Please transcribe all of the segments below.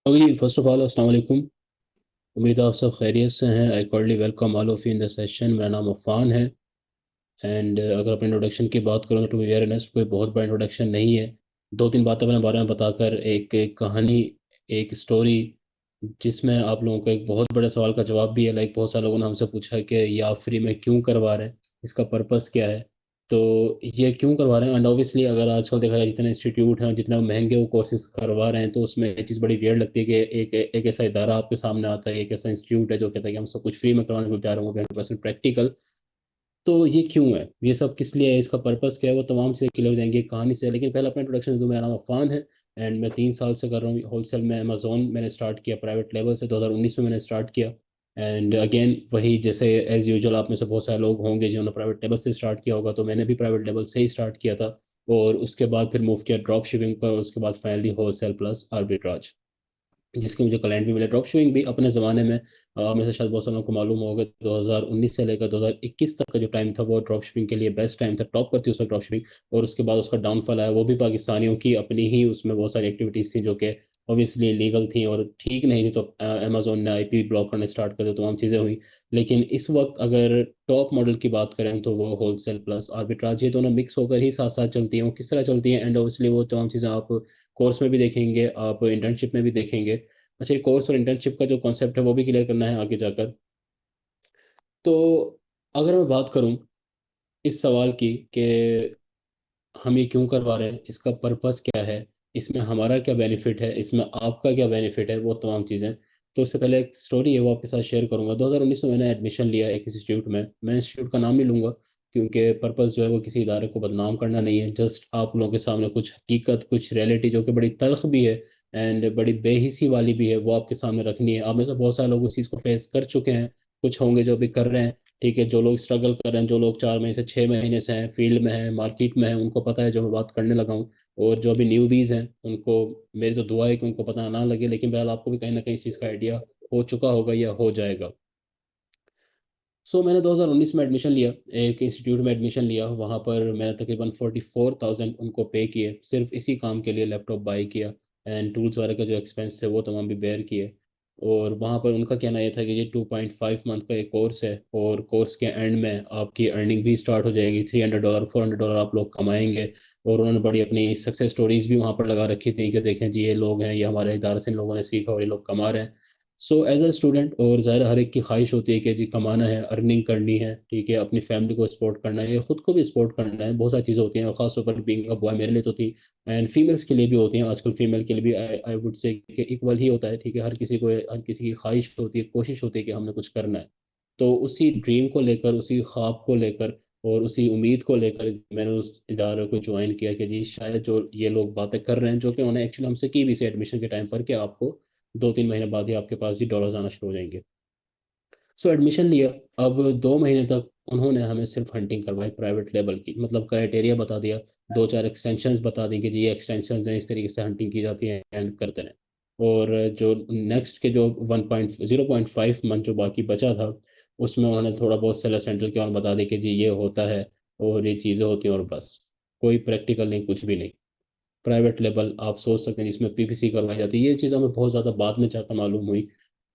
Okay, first of all अस्सलाम वालेकुम। उम्मीद है आप सब खैरियत से हैं। I cordially welcome all of you in the session. मेरा नाम अफ़ान है। एंड अगर अपने इंट्रोडक्शन की बात करूँ तो वेरी ऑनेस्ट कोई बहुत बड़ा इंट्रोडक्शन नहीं है। दो तीन बातें अपने बारे में बताकर एक कहानी, एक स्टोरी जिसमें आप लोगों को एक बहुत बड़े सवाल का जवाब भी है। लाइक बहुत सारे लोगों ने हमसे पूछा कि ये आप फ्री में क्यों करवा रहे हैं, इसका पर्पस क्या है। तो ये क्यों करवा रहे हैं, एंड ऑब्वियसली अगर आजकल देखा जाए जितने इंस्टीट्यूट हैं जितने महंगे वो कोर्सेज करवा रहे हैं, तो उसमें एक चीज़ बड़ी वियर्ड लगती है कि एक ऐसा इदारा आपके सामने आता है, एक ऐसा इंस्टीट्यूट है जो कहता है कि हम सब कुछ फ्री में करवाने को तैयार होंगे, 100% प्रैक्टिकल। तो ये क्यों है, ये सब किस लिए है, इसका पर्पस क्या है, वो तमाम से क्लियर हो जाएंगे कहानी से। लेकिन पहले अपना इंट्रोडक्शन दूँ। मेरा नाम अफान है एंड मैं 3 साल से कर रहा हूँ होलसेल में। अमेजोन मैंने स्टार्ट किया प्राइवेट लेवल से, 2019 में मैंने स्टार्ट किया। एंड अगेन वही, जैसे एज यूजुअल आप में से बहुत सारे लोग होंगे जिन्होंने प्राइवेट लेवल से स्टार्ट किया होगा, तो मैंने भी प्राइवेट लेवल से ही स्टार्ट किया था। और उसके बाद फिर मूव किया ड्रॉप शिपिंग पर, और उसके बाद फाइनली होलसेल प्लस आर्बिट्राज, जिसके मुझे क्लाइंट भी मिले। ड्रॉप शिपिंग भी अपने ज़माने में में से शायद बहुत सारे लोगों को मालूम होगा, 2019 से लेकर 2021 तक का जो टाइम था वो ड्रॉप शिपिंग के लिए बेस्ट टाइम था। टॉप करती उसका ड्रॉप शिपिंग। और उसके बाद उसका डाउनफॉल आया, वो भी पाकिस्तानियों की अपनी ही, उसमें बहुत सारी एक्टिविटीज़ थी जो कि ऑब्वियसली लीगल थी और ठीक नहीं थी। तो अमेजोन ने आईपी ब्लॉक करने स्टार्ट कर दिया, तमाम चीज़ें हुई। लेकिन इस वक्त अगर टॉप मॉडल की बात करें तो वो होलसेल प्लस आर्बिट्राज, ये दोनों मिक्स होकर ही साथ साथ चलती हैं। वो किस तरह चलती हैं, एंड ऑब्वियसली वो तमाम चीज़ें आप कोर्स में भी देखेंगे, आप इंटर्नशिप में भी देखेंगे। अच्छा, ये कोर्स और इंटर्नशिप का जो कॉन्सेप्ट है वो भी क्लियर करना है आगे जाकर। तो अगर मैं बात करूं इस सवाल की कि हम ये क्यों करवा रहे हैं, इसका पर्पस क्या है, इसमें हमारा क्या बेनिफिट है, इसमें आपका क्या बेनिफिट है, वो तमाम चीज़ें। तो उससे पहले एक स्टोरी है वो आपके साथ शेयर करूंगा। 2019 में मैंने एडमिशन लिया एक इंस्टीट्यूट में। मैं इंस्टीट्यूट का नाम नहीं लूंगा क्योंकि पर्पस जो है वो किसी इदारे को बदनाम करना नहीं है। जस्ट आप लोगों के सामने कुछ हकीकत, कुछ रियलिटी जो कि बड़ी तल्ख भी है एंड बड़ी बेहिसी वाली भी है, वो आपके सामने रखनी है। आप में से बहुत सारे लोग उस चीज़ को फेस कर चुके हैं, कुछ होंगे जो अभी कर रहे हैं। ठीक है, जो लोग स्ट्रगल कर रहे हैं, जो लोग 4 महीने से 6 महीने से हैं, फील्ड में हैं, मार्केट में हैं, उनको पता है जो मैं बात करने लगा हूँ। और जो अभी न्यूबीज हैं उनको मेरी तो दुआ है कि उनको पता ना लगे, लेकिन बहरहाल आपको भी कहीं ना कहीं इस चीज़ का आइडिया हो चुका होगा या हो जाएगा। मैंने 2019 में एडमिशन लिया, एक इंस्टीट्यूट में एडमिशन लिया। वहाँ पर मैंने तकरीबन 44,000 उनको पे किए, सिर्फ इसी काम के लिए लैपटॉप बाई किया। एंड टूल्स वगैरह का जो एक्सपेंस थे वो तमाम भी बेयर किए। और वहाँ पर उनका कहना ये था कि ये 2.5 मंथ का एक कोर्स है, और कोर्स के एंड में आपकी अर्निंग भी स्टार्ट हो जाएगी, $300 $400 आप लोग कमाएंगे। और उन्होंने बड़ी अपनी सक्सेस स्टोरीज भी वहाँ पर लगा रखी थी कि देखें जी ये लोग हैं, ये हमारे इदारे से इन लोगों ने सीखा और ये लोग कमा रहे हैं। एज अ स्टूडेंट, और ज़ाहिर हर एक की ख्वाहिश होती है कि जी कमाना है, अर्निंग करनी है, ठीक है, अपनी फैमिली को सपोर्ट करना है, खुद को भी सपोर्ट करना है। बहुत सारी चीज़ें होती हैं, और खासतौर पर बीइंग अ बॉय मेरे लिए तो थी, एंड फीमेल्स के लिए भी होती हैं। आजकल फीमेल के लिए भी आई वुड से कि इक्वल ही होता है। ठीक है, हर किसी को, हर किसी की ख्वाहिश होती है, कोशिश होती है कि हमने कुछ करना है। तो उसी ड्रीम को लेकर, उसी ख्वाब को लेकर और उसी उम्मीद को लेकर मैंने उस इदारे को ज्वाइन किया कि जी शायद जो ये लोग बातें कर रहे हैं, जो कि उन्होंने एक्चुअली हमसे की भी से एडमिशन के टाइम पर, कि आपको 2-3 महीने बाद ही आपके पास ही डॉलर्स आना शुरू हो जाएंगे। एडमिशन लिया। अब 2 महीने तक उन्होंने हमें सिर्फ हंटिंग करवाई प्राइवेट लेवल की, मतलब क्राइटेरिया बता दिया, दो चार एक्सटेंशंस बता दी कि जी ये एक्सटेंशंस हैं, इस तरीके से हंटिंग की जाती है, एंड करते रहे। और जो नेक्स्ट के जो 0.5 मंथ जो बाकी बचा था, उसमें उन्होंने थोड़ा बहुत सेलर सेंटर के और बता दी कि जी ये होता है और ये चीज़ें होती हैं, और बस कोई प्रैक्टिकल नहीं, कुछ भी नहीं। प्राइवेट लेवल आप सोच सकते हैं जिसमें पीपीसी करवाई जाती है, ये चीज़ हमें बहुत ज़्यादा बाद में जाकर मालूम हुई।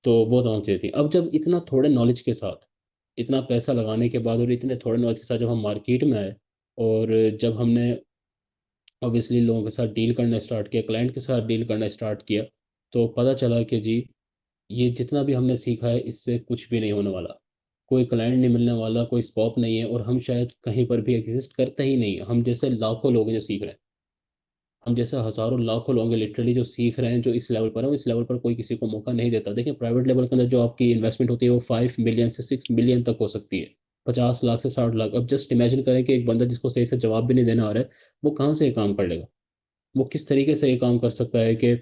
तो वो तमाम चीज़ें थी। अब जब इतना थोड़े नॉलेज के साथ, इतना पैसा लगाने के बाद और इतने थोड़े नॉलेज के साथ जब हम मार्केट में आए, और जब हमने ऑब्वियसली लोगों के साथ डील करना स्टार्ट किया, क्लाइंट के साथ डील करना स्टार्ट किया, तो पता चला कि जी ये जितना भी हमने सीखा है इससे कुछ भी नहीं होने वाला। कोई क्लाइंट नहीं मिलने वाला, कोई स्कोप नहीं है, और हम शायद कहीं पर भी एग्जिस्ट करते ही नहीं है। हम जैसे लाखों लोग हैं जो सीख रहे हैं, हम जैसे हजारों लाखों लोग हैं लिटरली जो सीख रहे हैं, जो इस लेवल पर है। इस लेवल पर कोई किसी को मौका नहीं देता। देखिए, प्राइवेट लेवल के अंदर जो आपकी इन्वेस्टमेंट होती है वो 5 मिलियन से 6 मिलियन तक हो सकती है, 50 लाख से 60 लाख। अब जस्ट इमेजिन करें कि एक बंदा जिसको सही से जवाब भी नहीं देना आ रहा है, वो कहाँ से ये काम कर लेगा, वो किस तरीके से ये काम कर सकता है कि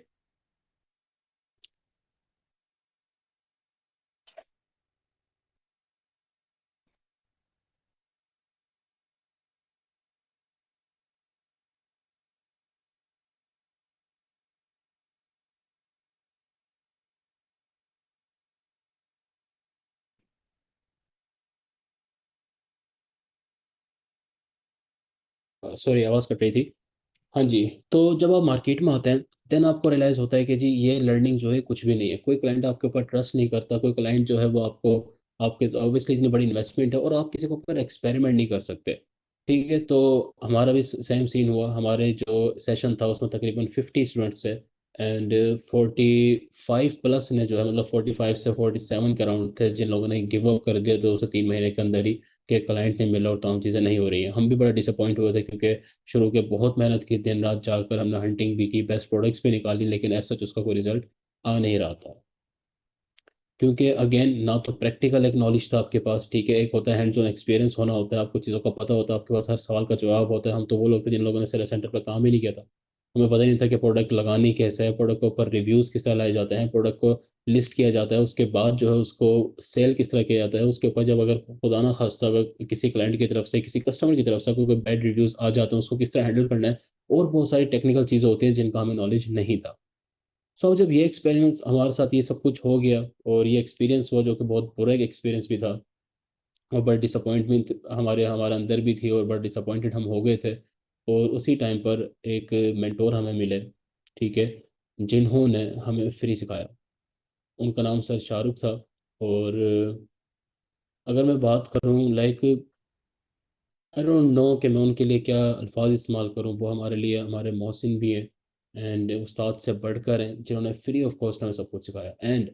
सॉरी आवाज़ कट रही थी। हाँ जी। तो जब आप मार्केट में आते हैं, देन आपको रियलाइज होता है कि जी ये लर्निंग जो है कुछ भी नहीं है। कोई क्लाइंट आपके ऊपर ट्रस्ट नहीं करता, कोई क्लाइंट जो है वो आपको, आपके ऑब्वियसली इतनी बड़ी इन्वेस्टमेंट है और आप किसी के ऊपर एक्सपेरिमेंट नहीं कर सकते। ठीक है, तो हमारा भी सेम सीन हुआ। हमारे जो सेशन था उसमें तकरीबन 50 स्टूडेंट्स थे, एंड 45 प्लस ने जो है, मतलब 45 से 47 के अराउंड थे जिन लोगों ने गिव अप कर दिया 2 से 3 महीने के अंदर ही, कि क्लाइंट नहीं मिला और तमाम चीज़ें नहीं हो रही हैं। हम भी बड़ा डिसअपॉइंट हुए थे, क्योंकि शुरू के बहुत मेहनत की, दिन रात जाकर हमने हंटिंग भी की, बेस्ट प्रोडक्ट्स भी निकाली, लेकिन ऐसा सच उसका कोई रिजल्ट आ नहीं रहा था। क्योंकि अगेन ना तो प्रैक्टिकल एक नॉलेज था आपके पास, ठीक है, एक होता है हैंड्स ऑन एक्सपीरियंस होना होता है, आपको चीज़ों का पता होता है, आपके पास हर सवाल का जवाब होता है। हम तो वो लोग थे जिन लोगों ने सेल सेंटर पर काम ही नहीं किया था, हमें पता ही नहीं था कि प्रोडक्ट लगानी कैसे है, प्रोडक्ट के ऊपर रिव्यूज़ किस तरह लाए जाते हैं, प्रोडक्ट को लिस्ट किया जाता है, उसके बाद जो है उसको सेल किस तरह किया जाता है, उसके ऊपर जब अगर खुदा ना खास्ता अगर किसी क्लाइंट की तरफ से, किसी कस्टमर की तरफ से कोई बैड रिव्यूज़ आ जाते हैं, उसको किस तरह हैंडल करना है, और बहुत सारी टेक्निकल चीज़ें होती हैं जिनका हमें नॉलेज नहीं था। सो जब ये एक्सपीरियंस हमारे साथ ये सब कुछ हो गया, और ये एक्सपीरियंस हुआ जो कि बहुत बुरा एक एक्सपीरियंस भी था, और बड़ा डिसअपॉइंटमेंट हमारे अंदर भी थी, और बड़ा डिसअपॉइंटेड हम हो गए थे। और उसी टाइम पर एक मेंटोर हमें मिले, ठीक है, जिन्होंने हमें फ्री सिखाया। उनका नाम सर शाहरुख था। और अगर मैं बात करूँ लाइक, आई डोंट नो कि मैं उनके लिए क्या अल्फाज इस्तेमाल करूँ। वो हमारे लिए हमारे मोहसिन भी हैं, एंड उस्ताद से बढ़कर हैं, जिन्होंने फ्री ऑफ कॉस्ट हमें सब कुछ सिखाया। एंड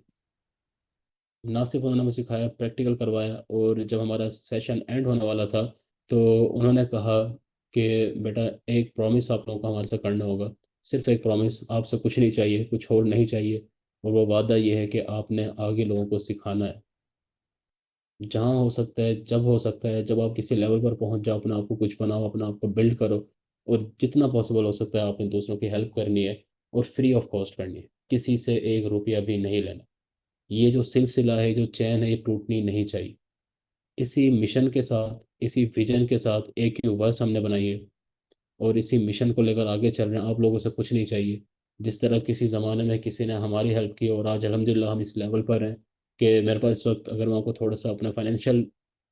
ना सिर्फ उन्होंने हमें सिखाया, प्रैक्टिकल करवाया। और जब हमारा सेशन एंड होने वाला था, तो उन्होंने कहा कि बेटा, एक प्रॉमिस आप लोगों को हमारे से करना होगा। सिर्फ एक प्रॉमिस, आपसे कुछ नहीं चाहिए, कुछ और नहीं चाहिए। और वो वादा ये है कि आपने आगे लोगों को सिखाना है, जहाँ हो सकता है, जब हो सकता है, जब आप किसी लेवल पर पहुंच जाओ, अपने आप को कुछ बनाओ, अपने आप को बिल्ड करो, और जितना पॉसिबल हो सकता है आपने दूसरों की हेल्प करनी है, और फ्री ऑफ कॉस्ट करनी है, किसी से 1 रुपया भी नहीं लेना। ये जो सिलसिला है, जो चैन है, ये टूटनी नहीं चाहिए। इसी मिशन के साथ, इसी विजन के साथ एक ही वर्ष हमने बनाई है, और इसी मिशन को लेकर आगे चल रहे हैं। आप लोगों से कुछ नहीं चाहिए। जिस तरह किसी ज़माने में किसी ने हमारी हेल्प की, और आज अल्हम्दुलिल्लाह हम इस लेवल पर हैं कि मेरे पास इस वक्त, अगर मैं आपको थोड़ा सा अपना फाइनेंशियल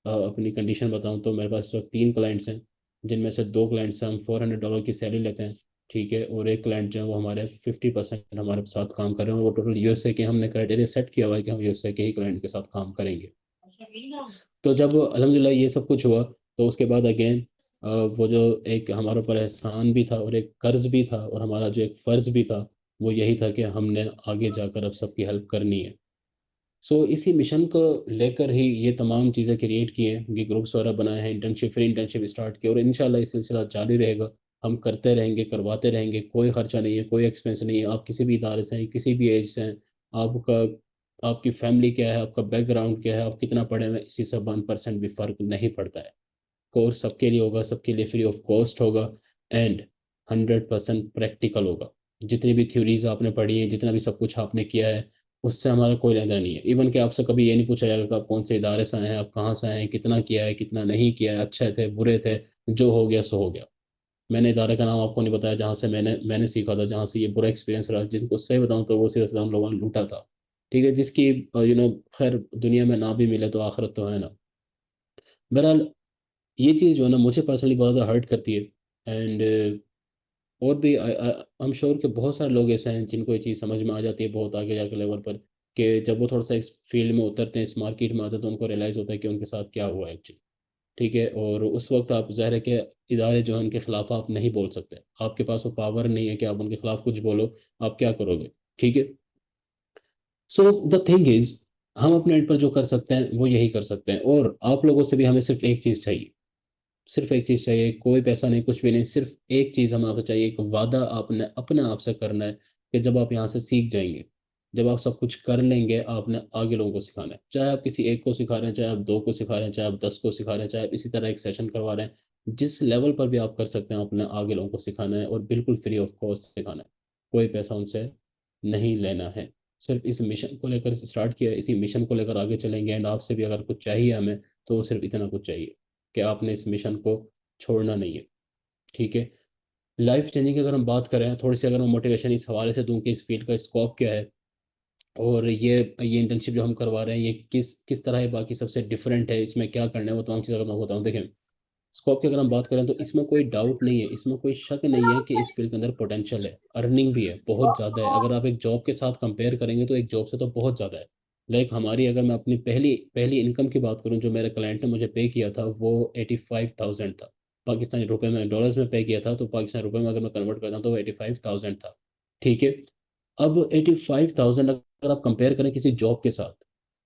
अपनी कंडीशन बताऊं, तो मेरे पास इस वक्त 3 क्लाइंट्स हैं, जिनमें से 2 क्लाइंट्स से हम $400 की सैलरी लेते हैं, ठीक है, और एक क्लाइंट जो है वो हमारे 50% हमारे साथ काम कर रहे हैं। वो टोटल यूएसए के, हमने क्राइटेरिया सेट किया हुआ है कि हम यूएसए के ही क्लाइंट के साथ काम करेंगे। तो जब अल्हम्दुलिल्लाह ये सब कुछ हुआ, तो उसके बाद अगेन वो जो एक हमारे ऊपर एहसान भी था, और एक कर्ज भी था, और हमारा जो एक फ़र्ज भी था, वो यही था कि हमने आगे जाकर अब सबकी हेल्प करनी है। सो इसी मिशन को लेकर ही ये तमाम चीज़ें क्रिएट की हैं, ये ग्रुप्स वगैरह बनाए हैं, इंटर्नशिप, फ्री इंटर्नशिप स्टार्ट की, और इंशाल्लाह ये सिलसिला जारी रहेगा। हम करते रहेंगे, करवाते रहेंगे, कोई खर्चा नहीं है, कोई एक्सपेंस नहीं है। आप किसी भी इदारे से हैं, किसी भी एज से हैं, आपका, आपकी फैमिली क्या है, आपका बैकग्राउंड क्या है, आप कितना पढ़े हुए हैं, इसी से 1% भी फ़र्क नहीं पड़ता है। कोर्स सबके लिए होगा, सबके लिए फ्री ऑफ कॉस्ट होगा, एंड 100% प्रैक्टिकल होगा। जितनी भी थ्योरीज आपने पढ़ी है, जितना भी सब कुछ आपने किया है, उससे हमारा कोई लेना नहीं है। इवन कि आपसे कभी ये नहीं पूछा जाएगा कि आप कौन से इदारे से आए हैं, आप कहाँ से आए हैं, कितना किया है, कितना नहीं किया है, अच्छे थे, बुरे थे, जो हो गया सो हो गया। मैंने इदारे का नाम आपको नहीं बताया जहाँ से मैंने सीखा था, जहाँ से ये बुरा एक्सपीरियंस रहा। जिनको सही बताऊँ तो वो सीधा सीधा हम लोगों ने लूटा था, ठीक है, जिसकी खैर दुनिया में ना भी मिले तो आखिरत तो है ना। बहरहाल, ये चीज़ जो है ना, मुझे पर्सनली बहुत ज़्यादा हर्ट करती है। एंड और भी आई एम श्योर कि बहुत सारे लोग ऐसे हैं जिनको ये चीज़ समझ में आ जाती है बहुत आगे जाकर लेवल पर, कि जब वो थोड़ा सा इस फील्ड में उतरते हैं, इस मार्केट में आते हैं, तो उनको रियलाइज़ होता है कि उनके साथ क्या हुआ है एक्चुअली। ठीक है, और उस वक्त आप ज़ाहिर है कि इदारे जो हैं उनके खिलाफ आप नहीं बोल सकते, आपके पास वो पावर नहीं है कि आप उनके खिलाफ कुछ बोलो। आप क्या करोगे? ठीक है। सो द थिंग इज, हम अपने एंड पर जो कर सकते हैं वो यही कर सकते हैं, और आप लोगों से भी हमें सिर्फ एक चीज़ चाहिए। सिर्फ एक चीज़ चाहिए, कोई पैसा नहीं, कुछ भी नहीं, सिर्फ एक चीज़ हमें आपसे चाहिए। एक वादा आपने अपने आप से करना है कि जब आप यहाँ से सीख जाएंगे, जब आप सब कुछ कर लेंगे, आपने आगे लोगों को सिखाना है। चाहे आप किसी एक को सिखा रहे हैं, चाहे आप 2 को सिखा रहे हैं, चाहे आप 10 को सिखा रहे हैं, चाहे आप इसी तरह एक सेशन करवा रहे हैं, जिस लेवल पर भी आप कर सकते हैं, आपने आगे लोगों को सिखाना है, और बिल्कुल फ्री ऑफ कॉस्ट सिखाना है। कोई पैसा उनसे नहीं लेना है। सिर्फ इस मिशन को लेकर स्टार्ट किया है, इसी मिशन को लेकर आगे चलेंगे। एंड आपसे भी अगर कुछ चाहिए हमें, तो सिर्फ इतना कुछ चाहिए कि आपने इस मिशन को छोड़ना नहीं है। ठीक है। लाइफ चेंजिंग की अगर हम बात करें, थोड़ी सी अगर मैं मोटिवेशन इस हवाले से दूं कि इस फील्ड का स्कोप क्या है, और ये इंटर्नशिप जो हम करवा रहे हैं, ये किस किस तरह है, बाकी सबसे डिफरेंट है, इसमें क्या करना है, वो तमाम चीज़ अगर मैं बताऊँ, देखें, स्कोप की अगर हम बात करें तो इसमें कोई डाउट नहीं है, इसमें कोई शक नहीं है कि इस फील्ड के अंदर पोटेंशियल है, अर्निंग भी है, बहुत ज़्यादा है। अगर आप एक जॉब के साथ कंपेयर करेंगे तो एक जॉब से तो बहुत ज़्यादा है। लाइक हमारी, अगर मैं अपनी पहली पहली इनकम की बात करूं, जो मेरे क्लाइंट ने मुझे पे किया था वो 85,000 था। पाकिस्तानी रुपए में, डॉलर्स में पे किया था, तो पाकिस्तानी रुपए में अगर मैं कन्वर्ट करता हूं तो वो 85,000 था। ठीक है। अब 85,000 अगर आप कंपेयर करें किसी जॉब के साथ,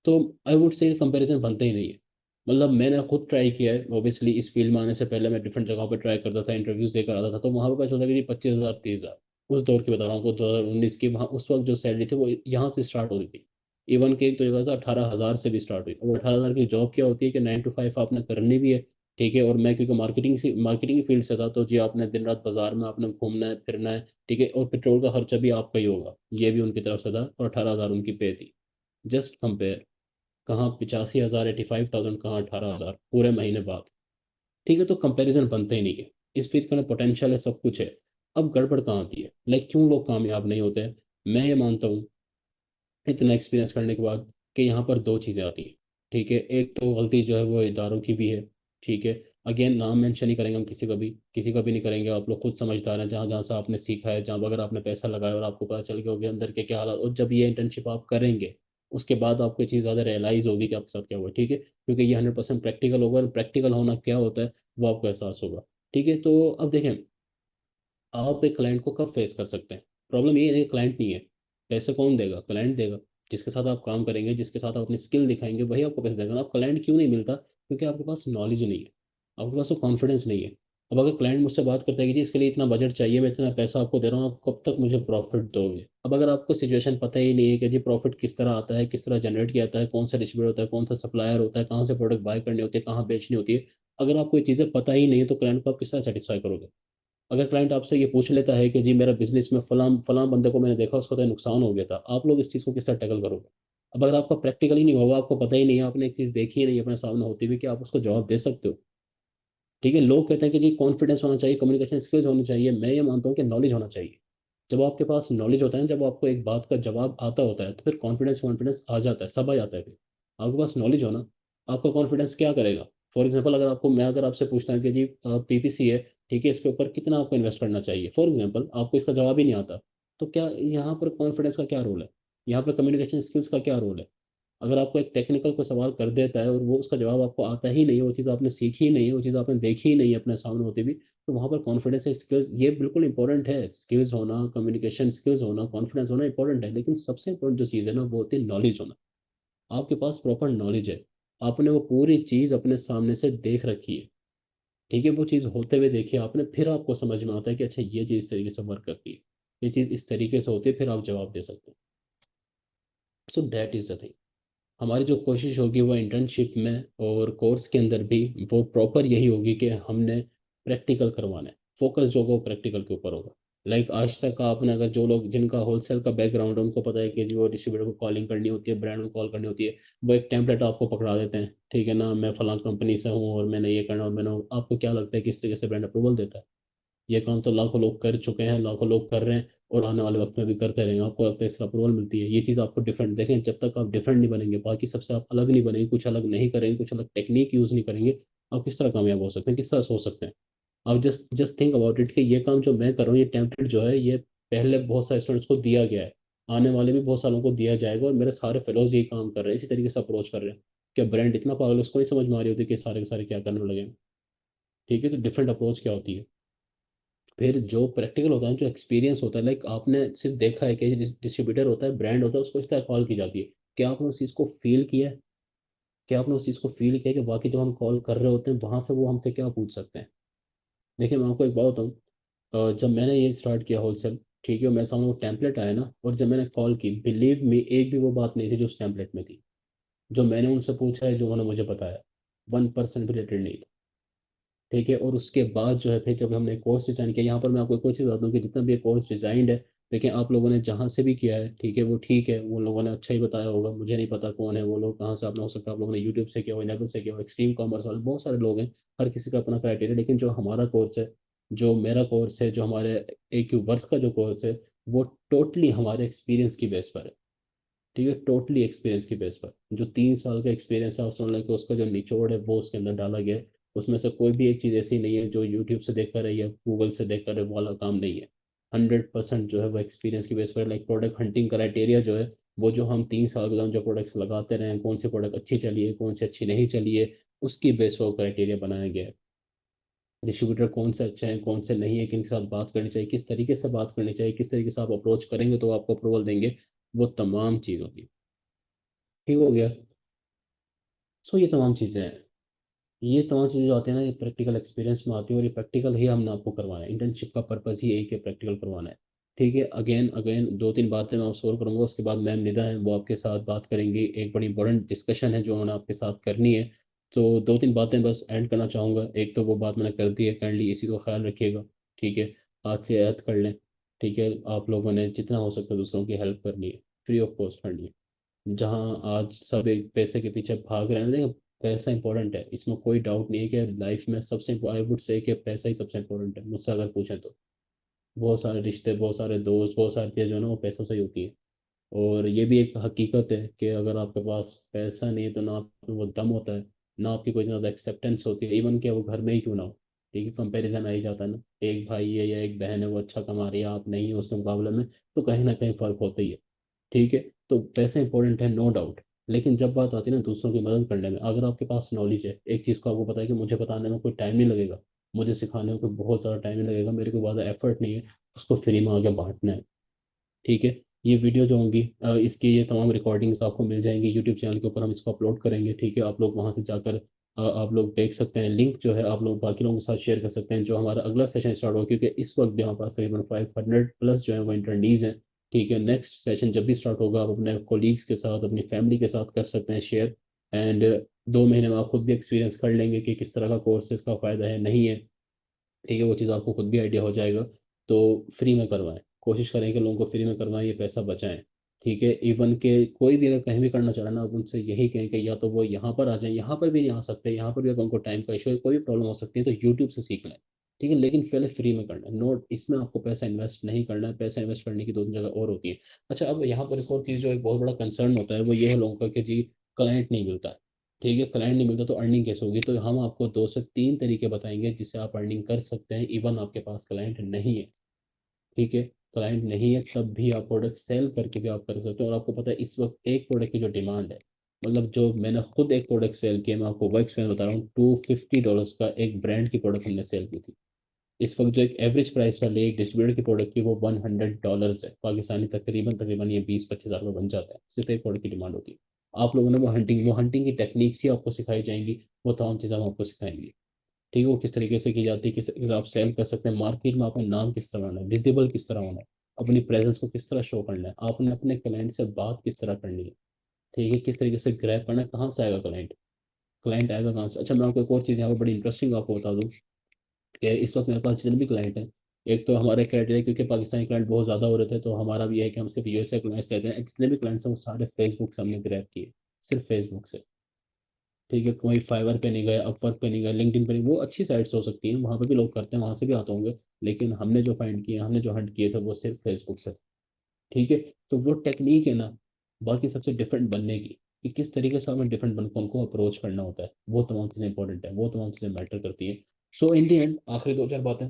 तो आई वुड से कंपैरिजन बनते ही नहीं है। मतलब मैंने खुद ट्राई किया है, ऑब्वियसली इस फील्ड में आने से पहले मैं डिफरेंट जगहों पर ट्राई करता था, इंटरव्यूज देकर आता था, तो वहाँ पर पता चलता कि 25,000 30,000, उस दौर की बता रहा हूँ आपको, 2019 की, वहाँ उस वक्त जो सैलरी थी वो यहाँ से स्टार्ट होती थी। इवन के एक तो जगह था 18,000 से भी स्टार्ट हुई। और 18,000 की जॉब क्या होती है कि 9 to 5 आपने करनी भी है। ठीक है। और मैं क्योंकि मार्केटिंग फील्ड से था, तो जी आपने दिन रात बाजार में आपने घूमना है, फिरना है। ठीक है। और पेट्रोल का खर्चा भी आपका ही होगा, ये भी उनकी तरफ से था, और 18,000 उनकी पे थी। जस्ट कंपेयर, कहाँ 85,000, 85,000, कहाँ 18,000 पूरे महीने बाद। ठीक है। तो कंपैरिजन बनते ही नहीं है। इस फील्ड का पोटेंशियल है, सब कुछ है। अब गड़बड़ कहाँ आती है, लाइक क्यों लोग कामयाब नहीं होते हैं? मैं ये मानता हूँ इतना एक्सपीरियंस करने के बाद कि यहाँ पर दो चीज़ें आती हैं। ठीक है। एक तो गलती जो है वो इदारों की भी है। ठीक है। अगेन नाम मेंशन नहीं करेंगे हम, किसी का भी नहीं करेंगे। आप लोग खुद समझदार हैं, जहाँ जहाँ से आपने सीखा है, जहाँ पर अगर आपने पैसा लगाया और आपको पता चल गया होगा अंदर के क्या हालात, और जब ये इंटर्नशिप आप करेंगे उसके बाद आपको ये चीज़ ज़्यादा रियलाइज होगी कि आपके साथ क्या हुआ। ठीक है। क्योंकि ये 100% प्रैक्टिकल होगा, और प्रैक्टिकल होना क्या होता है वो आपको एहसास होगा। ठीक है। तो अब देखें, आप एक क्लाइंट को कब फेस कर सकते हैं? प्रॉब्लम ये है कि क्लाइंट नहीं है। पैसे कौन देगा? क्लाइंट देगा। जिसके साथ आप काम करेंगे, जिसके साथ आप अपनी स्किल दिखाएंगे, वही आपको पैसे देगा ना। आप क्लाइंट क्यों नहीं मिलता? क्योंकि आपके पास नॉलेज नहीं है, आपके पास वो कॉन्फिडेंस नहीं है। अब अगर क्लाइंट मुझसे बात करता है कि जी इसके लिए इतना बजट चाहिए, मैं इतना पैसा आपको दे रहा हूँ, आप कब तक मुझे प्रॉफिट दोगे? अब अगर आपको सिचुएशन पता ही नहीं है कि जी प्रॉफिट किस तरह आता है, किस तरह जनरेट किया जाता है, कौन सा डिस्ट्रीब्यूटर होता है, कौन सा सप्लायर होता है, कहाँ से प्रोडक्ट बाय करनी होती है, कहाँ बेचनी होती है, अगर आपको ये चीज़ें पता ही नहीं है, तो क्लाइंट को आप किस तरह सेटिस्फाई करोगे? अगर क्लाइंट आपसे ये पूछ लेता है कि जी मेरा बिजनेस में फलां फलां बंदे को मैंने देखा, उसको तो नुकसान हो गया था, आप लोग इस चीज़ को किस तरह टैकल करोगे? अब अगर आपका प्रैक्टिकल ही नहीं होगा, आपको पता ही नहीं है, आपने एक चीज़ देखी ही नहीं अपने सामने होती हुई, कि आप उसको जवाब दे सकते हो? ठीक है। लोग कहते हैं कि जी कॉन्फिडेंस होना चाहिए, कम्युनिकेशन स्किल्स होनी चाहिए, मैं ये मानता हूँ कि नॉलेज होना चाहिए। जब आपके पास नॉलेज होता है, जब आपको एक बात का जवाब आता होता है, तो फिर कॉन्फिडेंस कॉन्फिडेंस आ जाता है, सब आ जाता है फिर। आपके पास नॉलेज होना, आपका कॉन्फिडेंस क्या करेगा? फॉर एग्जाम्पल, अगर आपको, मैं अगर आपसे पूछता हूँ कि जी पीपीसी है, ठीक है, इसके ऊपर कितना आपको इन्वेस्ट करना चाहिए, फॉर एग्जाम्पल आपको इसका जवाब ही नहीं आता, तो क्या यहाँ पर कॉन्फिडेंस का क्या रोल है? यहाँ पर कम्युनिकेशन स्किल्स का क्या रोल है? अगर आपको एक टेक्निकल कोई सवाल कर देता है और वो उसका जवाब आपको आता ही नहीं है, वो चीज़ आपने सीखी ही नहीं है, वो चीज़ आपने देखी ही नहीं है अपने सामने होती भी, तो वहाँ पर कॉन्फिडेंस है, स्किल्स, ये बिल्कुल इंपॉर्टेंट है। स्किल्स होना, कम्युनिकेशन स्किल्स होना, कॉन्फिडेंस होना इंपॉर्टेंट है, लेकिन सबसे इंपॉर्टेंट जो चीज़ है ना, वो होती है नॉलेज होना। आपके पास प्रॉपर नॉलेज है, आपने वो पूरी चीज़ अपने सामने से देख रखी है। ठीक है। वो चीज़ होते हुए देखी है आपने, फिर आपको समझ में आता है कि अच्छा ये चीज़ इस तरीके से वर्क करती है, ये चीज़ इस तरीके से होती है, फिर आप जवाब दे सकते हैं। So that is the thing. हमारी जो कोशिश होगी वो इंटर्नशिप में और कोर्स के अंदर भी वो प्रॉपर यही होगी कि हमने प्रैक्टिकल करवाना है। फोकस जो होगा वो प्रैक्टिकल के ऊपर होगा। लाइक आज तक आपने, अगर जो लोग जिनका होलसेल का बैकग्राउंड है, उनको पता है कि जो डिस्ट्रीब्यूटर को कॉलिंग करनी होती है, ब्रांड को कॉल करनी होती है, वो एक टेम्पलेट आपको पकड़ा देते हैं, ठीक है ना, मैं फलां कंपनी से हूँ और मैंने ये करना, और मैंने, आपको क्या लगता है किस तरीके से ब्रांड अप्रूवल देता है? ये काम तो लाखों लोग कर चुके हैं, लाखों लोग कर रहे हैं, और आने वाले वक्त में भी करते रहेंगे। आपको लगता है इसका अप्रूवल मिलती है? ये चीज़ आपको डिफरेंट, देखें, जब तक आप डिफरेंट नहीं बनेंगे, बाकी सबसे आप अलग नहीं बनेंगे, कुछ अलग नहीं करेंगे, कुछ अलग टेक्निक यूज़ नहीं करेंगे, आप किस तरह कामयाब हो सकते हैं, किस तरह सोच सकते हैं? आप just just think about it कि ये काम जो मैं कर रहा हूँ, ये टेम्पलेट जो है, ये पहले बहुत सारे स्टूडेंट्स को दिया गया है, आने वाले भी बहुत सालों को दिया जाएगा, और मेरे सारे फेलोज यही काम कर रहे हैं, इसी तरीके से अप्रोच कर रहे हैं। क्या ब्रांड इतना पागल है, उसको नहीं समझ में आ रही होती कि सारे के सारे क्या करने लगे हैं? ठीक है। तो डिफरेंट अप्रोच क्या होती है? फिर जो प्रैक्टिकल होता है, जो एक्सपीरियंस होता है, लाइक आपने सिर्फ देखा है कि डिस्ट्रीब्यूटर होता है, ब्रांड होता है, उसको इस तरह कॉल की जाती है। क्या आपने उस चीज़ को फील किया है? क्या आपने उस चीज़ को फील किया कि बाकी जब हम कॉल कर रहे होते हैं, वहां से वो हमसे क्या पूछ सकते हैं? देखिए मैं आपको एक बात बताऊँ, जब मैंने ये स्टार्ट किया होलसेल, ठीक है, मेरे सामने वो टेम्पलेट आया ना, और जब मैंने कॉल की, बिलीव मी, एक भी वो बात नहीं थी जो उस टेम्पलेट में थी, जो मैंने उनसे पूछा है, जो उन्होंने मुझे बताया, 1% भी रिलेटेड नहीं। ठीक है। और उसके बाद जो है, फिर जब हमने कोर्स डिज़ाइन किया, यहाँ पर मैं आपको एक और चीज़ बताता हूँ कि जितना भी ये कोर्स डिज़ाइंड है, देखिए आप लोगों ने जहाँ से भी किया है, ठीक है, वो ठीक है, वो लोगों ने अच्छा ही बताया होगा, मुझे नहीं पता कौन है वो लोग, कहाँ से आपने, हो सकता है आप लोगों ने यूट्यूब से किया हो, लेवल से किया हो, एक्सट्रीम कॉमर्स वाले बहुत सारे लोग हैं, हर किसी का अपना क्राइटेरिया। लेकिन जो हमारा कोर्स है, जो मेरा कोर्स है, जो हमारे एक वर्ष का जो कोर्स है, वो टोटली हमारे एक्सपीरियंस की बेस पर है। ठीक है। टोटली एक्सपीरियंस की बेस पर, जो 3 साल का एक्सपीरियंस है, उसमें कि उसका जो निचोड़ है वो उसके अंदर डाला गया है। उसमें से कोई भी एक चीज़ ऐसी नहीं है जो यूट्यूब से देख कर है या गूगल से देख कर है, वो वाला काम नहीं है। 100% जो है वो एक्सपीरियंस की बेस पर, लाइक प्रोडक्ट हंटिंग क्राइटेरिया जो है, वो जो हम 3 साल के दौरान जो प्रोडक्ट्स लगाते रहे हैं, कौन सी प्रोडक्ट अच्छी चली है, कौन सी अच्छी नहीं चली है, उसकी बेस पर क्राइटेरिया बनाया गया है। डिस्ट्रीब्यूटर कौन से अच्छे हैं, कौन से नहीं है, किन के साथ बात करनी चाहिए, किस तरीके से बात करनी चाहिए, किस तरीके से आप अप्रोच करेंगे तो आपको अप्रूवल देंगे, वो तमाम चीज़ होती है। ठीक हो गया। सो ये तमाम चीज़ें हैं। ये तमाम चीज़ें जो आती हैं ना, ये प्रैक्टिकल एक्सपीरियंस में आती है, और ये प्रैक्टिकल ही हमने आपको करवाना है। इंटर्नशिप का पर्पज़ ही एक है, प्रैक्टिकल करवाना है। ठीक है। अगेन अगेन 2-3 बातें मैं आपसे और करूँगा, उसके बाद मैम निदा हैं वो आपके साथ बात करेंगी। एक बड़ी इंपॉर्टेंट डिस्कशन है जो उन्होंने आपके साथ करनी है। तो 2-3 बातें बस ऐड करना चाहूँगा। एक तो वो बात मैंने कर दी है, काइंडली इसी को ख्याल रखिएगा। ठीक है। आज से ऐड कर लें। ठीक है। आप लोगों ने जितना हो सकता है दूसरों की हेल्प करनी है, फ्री ऑफ कॉस्ट करनी है। जहाँ आज सब एक पैसे के पीछे भाग रहे हैं, लेकिन पैसा इंपॉर्टेंट है, इसमें कोई डाउट नहीं है कि लाइफ में सबसे, आई वुड से कि पैसा ही सबसे इंपॉर्टेंट है, मुझसे अगर पूछें तो। बहुत सारे रिश्ते, बहुत सारे दोस्त, बहुत सारी चीज़ें जो है ना वो पैसों से ही होती हैं। और ये भी एक हकीकत है कि अगर आपके पास पैसा नहीं है तो ना आप में वो दम होता है, ना आपकी कोई ज़्यादा एक्सेप्टेंस होती है, इवन कि वो घर में ही क्यों ना हो। ठीक है। कंपैरिजन आ ही जाता है ना, एक भाई है या एक बहन है वो अच्छा कमा रही है, आप नहीं है उसके मुकाबले में, तो कहीं ना कहीं फ़र्क होता ही है। ठीक है। तो पैसा इंपॉर्टेंट है, नो डाउट। लेकिन जब बात आती है ना दूसरों की मदद करने में, अगर आपके पास नॉलेज है, एक चीज़ को आपको पता है कि मुझे बताने में कोई टाइम नहीं लगेगा, मुझे सिखाने में कोई बहुत ज़्यादा टाइम नहीं लगेगा, मेरे को ज़्यादा एफर्ट नहीं है, उसको फ्री में आगे बांटना है। ठीक है। ये वीडियो जो होंगी, इसकी ये तमाम रिकॉर्डिंग्स आपको मिल जाएंगी यूट्यूब चैनल के ऊपर, हम इसको अपलोड करेंगे। ठीक है। आप लोग वहाँ से जाकर आप लोग देख सकते हैं। लिंक जो है आप लोग बाकी लोगों के साथ शेयर कर सकते हैं। जो हमारा अगला सेशन स्टार्ट होगा, क्योंकि इस वक्त भी हमारे पास तकरीबन 500+ जो है वो इंटर्नीज हैं। ठीक है। नेक्स्ट सेशन जब भी स्टार्ट होगा, आप अपने कोलीग्स के साथ, अपनी फैमिली के साथ कर सकते हैं शेयर। एंड 2 महीने में आप खुद भी एक्सपीरियंस कर लेंगे कि किस तरह का कोर्सेज का फ़ायदा है, नहीं है। ठीक है। वो चीज़ आपको खुद भी आइडिया हो जाएगा। तो फ्री में करवाएं, कोशिश करें कि लोगों को फ्री में करवाएं, ये पैसा बचाएं। ठीक है। इवन के कोई भी अगर कहीं भी करना चाह रहा है ना, आप उनसे यही कहें कि या तो वो यहाँ पर आ जाएं, यहाँ पर भी नहीं आ सकते, यहाँ पर भी अगर उनको टाइम का इशू है, कोई भी प्रॉब्लम हो सकती है, तो यूट्यूब से सीख लें। ठीक है। लेकिन पहले फ्री में करना है, नोट, इसमें आपको पैसा इन्वेस्ट नहीं करना है। पैसा इन्वेस्ट करने की 2 जगह और होती है। अच्छा, अब यहाँ पर एक और चीज़ जो एक बहुत बड़ा कंसर्न होता है, वो ये है लोगों का कि जी क्लाइंट नहीं मिलता। ठीक है। क्लाइंट नहीं मिलता तो अर्निंग कैसे होगी, तो हम आपको 2 से 3 तरीके बताएंगे जिससे आप अर्निंग कर सकते हैं, इवन आपके पास क्लाइंट नहीं है। ठीक है। क्लाइंट नहीं है तब भी आप प्रोडक्ट सेल करके भी आप कर सकते हो। और आपको पता है इस वक्त एक प्रोडक्ट की जो डिमांड है, मतलब जो मैंने खुद एक प्रोडक्ट सेल किया, मैं आपको वो एक्सपीरियंस बता रहा हूँ, $250 का एक ब्रांड की प्रोडक्ट हमने सेल की थी। इस वक्त जो एक एवरेज प्राइस वाली एक डिस्ट्रीब्यूटर की प्रोडक्ट की, वो $100 है पाकिस्तानी, तकरीबन तकरीबन ये 20-25 हज़ार का बन जाता है, सिर्फ एक प्रोडक्ट की डिमांड होती है। आप लोगों ने वो हंटिंग की टेक्निक्स ही आपको सिखाई जाएंगी, वो तमाम चीज़ें हम आपको सिखाएंगे। ठीक है। वो किस तरीके से की जाती है, किस तरीके से आप सेल कर सकते हैं, मार्केट में आपका नाम किस तरह होना है, विजिबल किस तरह होना है, अपनी प्रेजेंस को किस तरह शो करना है, आपने अपने क्लाइंट से बात किस तरह करनी है। ठीक है। किस तरीके से ग्रैब करना है, कहाँ से आएगा क्लाइंट, क्लाइंट आएगा कहाँ से। अच्छा, मैं आपको एक और चीज़ यहाँ पर बड़ी इंटरेस्टिंग आपको बता दूँ कि इस वक्त मेरे पास जितने भी क्लाइंट हैं, एक तो हमारे क्राइटेरिया, क्योंकि पाकिस्तानी क्लाइंट बहुत ज़्यादा हो रहे थे, तो हमारा भी ये है कि हम सिर्फ यूएसए क्लाइंट्स लेते हैं। जितने भी क्लाइंट्स हैं वो सारे फेसबुक से हमने ग्रैब किए, सिर्फ फेसबुक से। ठीक है। कोई फाइवर पे नहीं गए, अपवर्क पे नहीं गए, लिंक्डइन पे नहीं। वो अच्छी साइट्स हो सकती हैं, वहाँ पे भी लोग करते हैं, वहाँ से भी आते होंगे। लेकिन हमने जो फाइंड किए, हमने जो हंट किए थे, वो सिर्फ फेसबुक से। ठीक है। तो वो टेक्निक है ना, बाकी सबसे डिफरेंट बनने की, कि किस तरीके से हमें डिफरेंट बन को उनको अप्रोच करना होता है, वो तमाम चीज़ें इंपॉर्टेंट है, वो तमाम चीज़ें मैटर करती हैं। सो इन दी एंड आखिरी 2-4 बातें,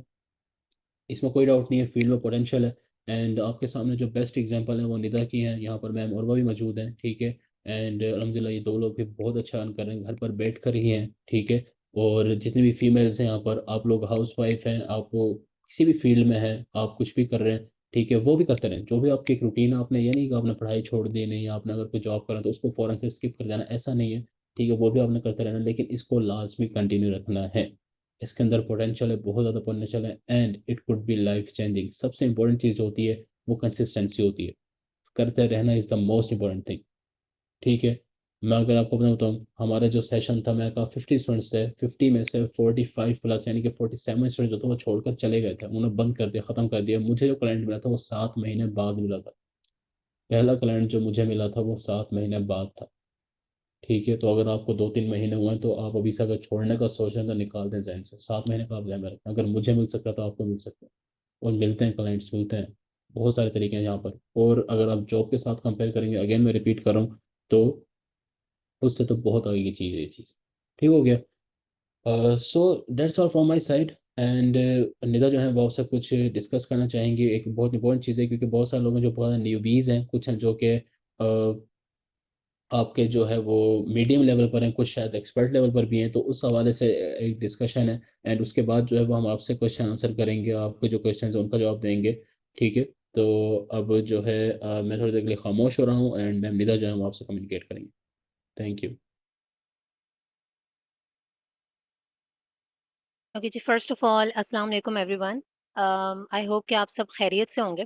इसमें कोई डाउट नहीं है, फील्ड में पोटेंशियल है। एंड आपके सामने जो बेस्ट एग्जांपल है वो निदा की हैं, यहाँ पर मैम और वो भी मौजूद हैं। ठीक है। एंड अलहमदिल्ला ये 2 लोग भी बहुत अच्छा अर्न कर रहे हैं, घर पर बैठ कर ही हैं। ठीक है। और जितनी भी फीमेल्स हैं यहाँ पर, आप लोग हाउस वाइफ हैं, आप वो किसी भी फील्ड में हैं, आप कुछ भी कर रहे हैं, ठीक है, वो भी करते रहें। जो भी आपकी एक रूटीन है, आपने ये नहीं कि आपने पढ़ाई छोड़ दी नहीं, या आपने अगर कोई जॉब करा तो उसको फ़ौरन से स्किप कर देना, ऐसा नहीं है। ठीक है। वो भी आपने करते रहना, लेकिन इसको लाजमी कंटिन्यू रखना है। इसके अंदर पोटेंशियल है, बहुत ज़्यादा पोटेंशियल है, and it could be life changing. सबसे इंपॉर्टेंट चीज़ होती है वो कंसिस्टेंसी होती है, करते रहना is the most important thing. ठीक है। मैं अगर आपको अपना बताऊँ, हमारा जो सेशन था, मैंने कहा 50 स्टूडेंट्स थे, 50 में से 45+ यानी कि 47 स्टूडेंट जो थे वो छोड़कर चले गए थे, उन्होंने बंद कर दिया, ख़त्म कर दिया। मुझे जो क्लाइंट मिला था वो 7 महीने बाद मिला था। पहला क्लाइंट जो मुझे मिला था वो 7 महीने बाद था। ठीक है। तो अगर आपको 2-3 महीने हुए हैं, तो आप अभी से अगर छोड़ने का सोच रहे हैं तो निकाल दें जहन से, 7 महीने का आप जहन में रखें। अगर मुझे मिल सकता है तो आपको मिल सकता है। और मिलते हैं, क्लाइंट्स मिलते हैं, बहुत सारे तरीके हैं यहाँ पर। और अगर आप जॉब के साथ कंपेयर करेंगे, अगेन मैं रिपीट कर रहा हूँ, तो उससे तो बहुत आगे की चीज़ है ये चीज़। ठीक हो गया। So that's all from my side. And Nida जो है वो आपसे कुछ डिस्कस करना चाहेंगे। एक बहुत इंपॉर्टेंट चीज़ है, क्योंकि बहुत सारे लोग हैं जो बहुत न्यूबीज़ हैं, कुछ हैं जो कि आपके जो है वो मीडियम लेवल पर हैं, कुछ शायद एक्सपर्ट लेवल पर भी हैं। तो उस हवाले से एक डिस्कशन है। एंड उसके बाद जो है वो हम आपसे क्वेश्चन आंसर करेंगे, आपके जो क्वेश्चन हैं उनका जवाब देंगे। ठीक है। तो अब जो है मैं थोड़ी देर के लिए खामोश हो रहा हूँ, एंड मैम निदा जो है वो आपसे कम्युनिकेट करेंगे। Thank you. ओके जी, फर्स्ट ऑफ ऑल अस्सलाम वालेकुम एवरीवन। आई होप कि आप सब खैरियत से होंगे।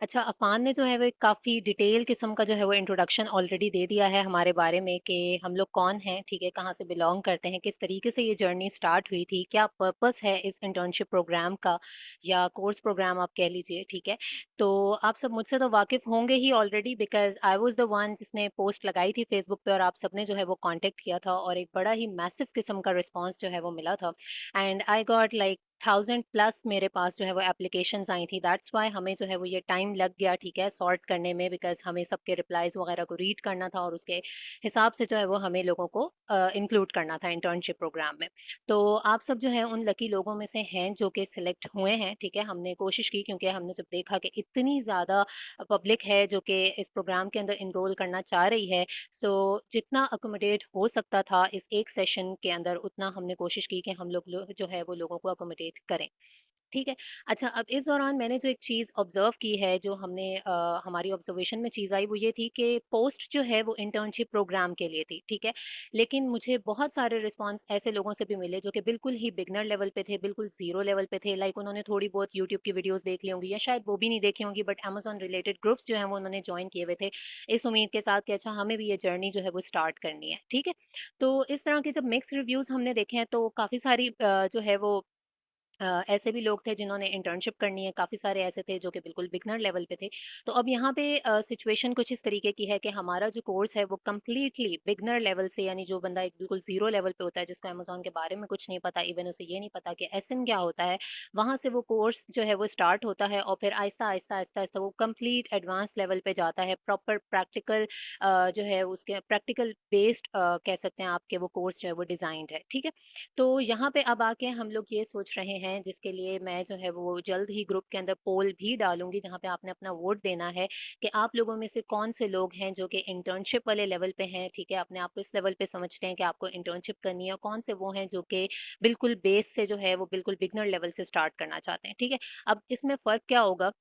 अच्छा, अफ़ान ने जो है वो काफ़ी डिटेल किस्म का जो है वो इंट्रोडक्शन ऑलरेडी दे दिया है हमारे बारे में कि हम लोग कौन हैं, ठीक है, कहाँ से बिलोंग करते हैं, किस तरीके से ये जर्नी स्टार्ट हुई थी, क्या पर्पस है इस इंटर्नशिप प्रोग्राम का या कोर्स प्रोग्राम आप कह लीजिए, ठीक है। तो आप सब मुझसे तो वाकिफ़ होंगे ही already, because I was the one जिसने पोस्ट लगाई थी फेसबुक पे और आप सबने जो है वो कॉन्टेक्ट किया था और एक बड़ा ही मैसिव किस्म का रिस्पॉन्स जो है वो मिला था। एंड आई गॉट लाइक 1000+ मेरे पास जो है वो एप्लीकेशंस आई थी। दैट्स व्हाई हमें जो है वो ये टाइम लग गया, ठीक है, सॉर्ट करने में, बिकॉज हमें सबके रिप्लाईज वगैरह को रीड करना था और उसके हिसाब से जो है वो हमें लोगों को इंक्लूड करना था इंटर्नशिप प्रोग्राम में। तो आप सब जो है उन लकी लोगों में से हैं जो कि सिलेक्ट हुए हैं, ठीक है। हमने कोशिश की, क्योंकि हमने जब देखा कि इतनी ज़्यादा पब्लिक है जो कि इस प्रोग्राम के अंदर इनरोल करना चाह रही है, सो जितना अकोमोडेट हो सकता था इस एक सेशन के अंदर उतना हमने कोशिश की कि हम जो है वो लोगों को अकोमोडेट करें, ठीक है। अच्छा, अब इस दौरान मैंने जो एक चीज़ ऑब्जर्व की है, जो हमारी ऑब्जर्वेशन में चीज़ आई, वो ये थी कि पोस्ट जो है वो इंटर्नशिप प्रोग्राम के लिए थी, ठीक है। लेकिन मुझे बहुत सारे रिस्पांस ऐसे लोगों से भी मिले जो कि बिल्कुल ही बिगनर लेवल पे थे, बिल्कुल ज़ीरो लेवल पे थे। लाइक उन्होंने थोड़ी बहुत यूट्यूब की वीडियोस देख ली होंगी या शायद वो भी नहीं देखी होंगी, बट अमेजोन रिलेटेड ग्रुप्स जो हैं वो उन्होंने ज्वाइन किए हुए थे इस उम्मीद के साथ कि अच्छा हमें भी ये जर्नी जो है वो स्टार्ट करनी है, ठीक है। तो इस तरह के जब मिक्स रिव्यूज़ हमने देखे हैं तो काफ़ी सारी जो है वो ऐसे भी लोग थे जिन्होंने इंटर्नशिप करनी है, काफ़ी सारे ऐसे थे जो कि बिल्कुल बिगनर लेवल पे थे। तो अब यहाँ पे सिचुएशन कुछ इस तरीके की है कि हमारा जो कोर्स है वो कंप्लीटली बिगनर लेवल से, यानी जो बंदा एक बिल्कुल ज़ीरो लेवल पे होता है, जिसको अमेज़न के बारे में कुछ नहीं पता, इवन उसे ये नहीं पता कि एसएन क्या होता है, वहाँ से वो कोर्स जो है वो स्टार्ट होता है और फिर आहिस्ता, आहिस्ता, आहिस्ता, आहिस्ता वो कंप्लीट एडवांस लेवल पे जाता है। प्रॉपर प्रैक्टिकल जो है उसके प्रैक्टिकल बेस्ड कह सकते हैं आपके वो कोर्स जो है वो डिज़ाइन्ड है, ठीक है। तो यहाँ पे अब आके हम लोग ये सोच रहे हैं, जिसके लिए मैं जो है वो जल्द ही ग्रुप के अंदर पोल भी डालूंगी, जहाँ पे आपने अपना वोट देना है कि आप लोगों में से कौन से लोग हैं जो कि इंटर्नशिप वाले लेवल पे हैं, ठीक है, अपने आप को इस लेवल पे समझते हैं कि आपको इंटर्नशिप करनी है, और कौन से वो हैं जो कि बिल्कुल बेस से जो है वो बिल्कुल बिगनर लेवल से स्टार्ट करना चाहते हैं, ठीक है। अब इसमें फ़र्क क्या होगा?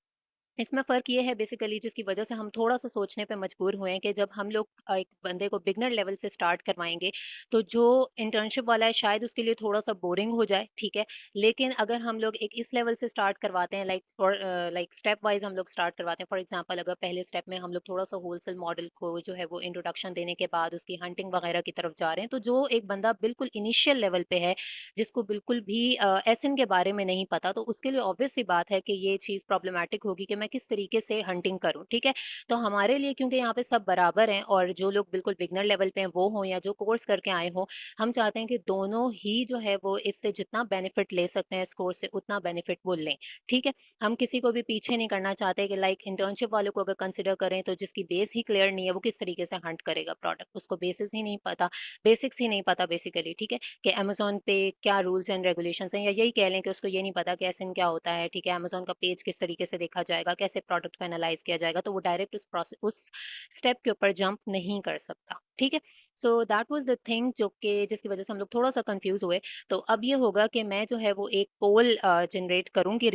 इसमें फ़र्क ये है बेसिकली, जिसकी वजह से हम थोड़ा-सा सोचने पे मजबूर हुए हैं कि जब हम लोग एक बंदे को बिगिनर लेवल से स्टार्ट करवाएँगे, तो जो इंटर्नशिप वाला है शायद उसके लिए थोड़ा-सा बोरिंग हो जाए, ठीक है। लेकिन अगर हम लोग एक इस लेवल से स्टार्ट करवाते हैं, लाइक स्टेप वाइज़ हम लोग स्टार्ट करवाते हैं। फॉर एग्ज़ाम्पल, अगर पहले स्टेप में हम लोग थोड़ा-सा होलसेल मॉडल को जो है वो इंट्रोडक्शन देने के बाद उसकी हंटिंग वगैरह की तरफ जा रहे हैं, तो जो एक बंदा बिल्कुल इनिशियल लेवल पे है, जिसको बिल्कुल भी एसएन के बारे में नहीं पता, तो उसके लिए ऑब्वियस सी बात है कि ये चीज़ प्रॉब्लमैटिक होगी कि मैं किस तरीके से हंटिंग करूँ, ठीक है। तो हमारे लिए, क्योंकि यहाँ पे सब बराबर हैं और जो लोग बिल्कुल बिगनर लेवल पे हैं वो हों या जो कोर्स करके आए हों, हम चाहते हैं कि दोनों ही जो है वो इससे जितना बेनिफिट ले सकते हैं इस कोर्स से, उतना बेनिफिट वो लें, ठीक है। हम किसी को भी पीछे नहीं करना चाहते कि लाइक इंटर्नशिप वालों को अगर कंसिडर करें तो जिसकी बेस ही क्लियर नहीं है, वो किस तरीके से हंट करेगा प्रोडक्ट, उसको बेसिस ही नहीं पता, बेसिक्स ही नहीं पता बेसिकली, ठीक है, कि अमेज़न पे क्या रूल्स एंड रेगुलेशंस हैं, या यही कह लें कि उसको ये नहीं पता कि एसएन क्या होता है, ठीक है, अमेज़न का पेज किस तरीके से देखा जाएगा, कैसे प्रोडक्ट को एनालाइज़ किया जाएगा, तो वो डायरेक्ट उस स्टेप के ऊपर जंप नहीं कर सकता, ठीक है। So that was the thing जो कि जिसकी वजह से हम लोग थोड़ा-सा कन्फ्यूज़ हुए। तो अब ये होगा कि मैं जो है वो एक पोल जनरेट करूँगी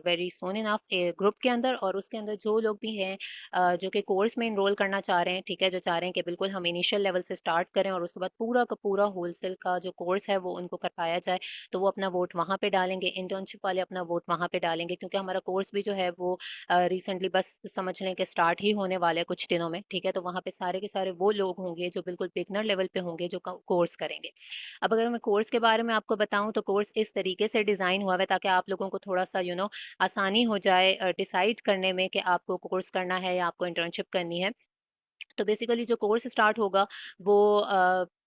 वेरी सून इनफ ग्रुप के अंदर, और उसके अंदर जो लोग भी हैं जो कि कोर्स में एनरोल करना चाह रहे हैं, ठीक है, जो चाह रहे हैं कि बिल्कुल हम इनिशियल लेवल से स्टार्ट करें और उसके बाद पूरा का पूरा होलसेल का जो कोर्स है वो उनको करवाया जाए, तो वो अपना वोट वहाँ पे डालेंगे। इंटर्नशिप वाले अपना वोट वहाँ पे डालेंगे, क्योंकि हमारा कोर्स भी जो है वो रिसेंटली बस समझ लें कि स्टार्ट ही होने वाला है कुछ दिनों में, ठीक है। तो वहाँ पे सारे के सारे वो लोग होंगे जो बिल्कुल बिगनर लेवल पे होंगे, जो कोर्स करेंगे। अब अगर मैं कोर्स के बारे में आपको बताऊं, तो कोर्स इस तरीके से डिज़ाइन हुआ है ताकि आप लोगों को थोड़ा सा आसानी हो जाए डिसाइड करने में कि आपको कोर्स करना है या आपको इंटर्नशिप करनी है। तो बेसिकली जो कोर्स स्टार्ट होगा वो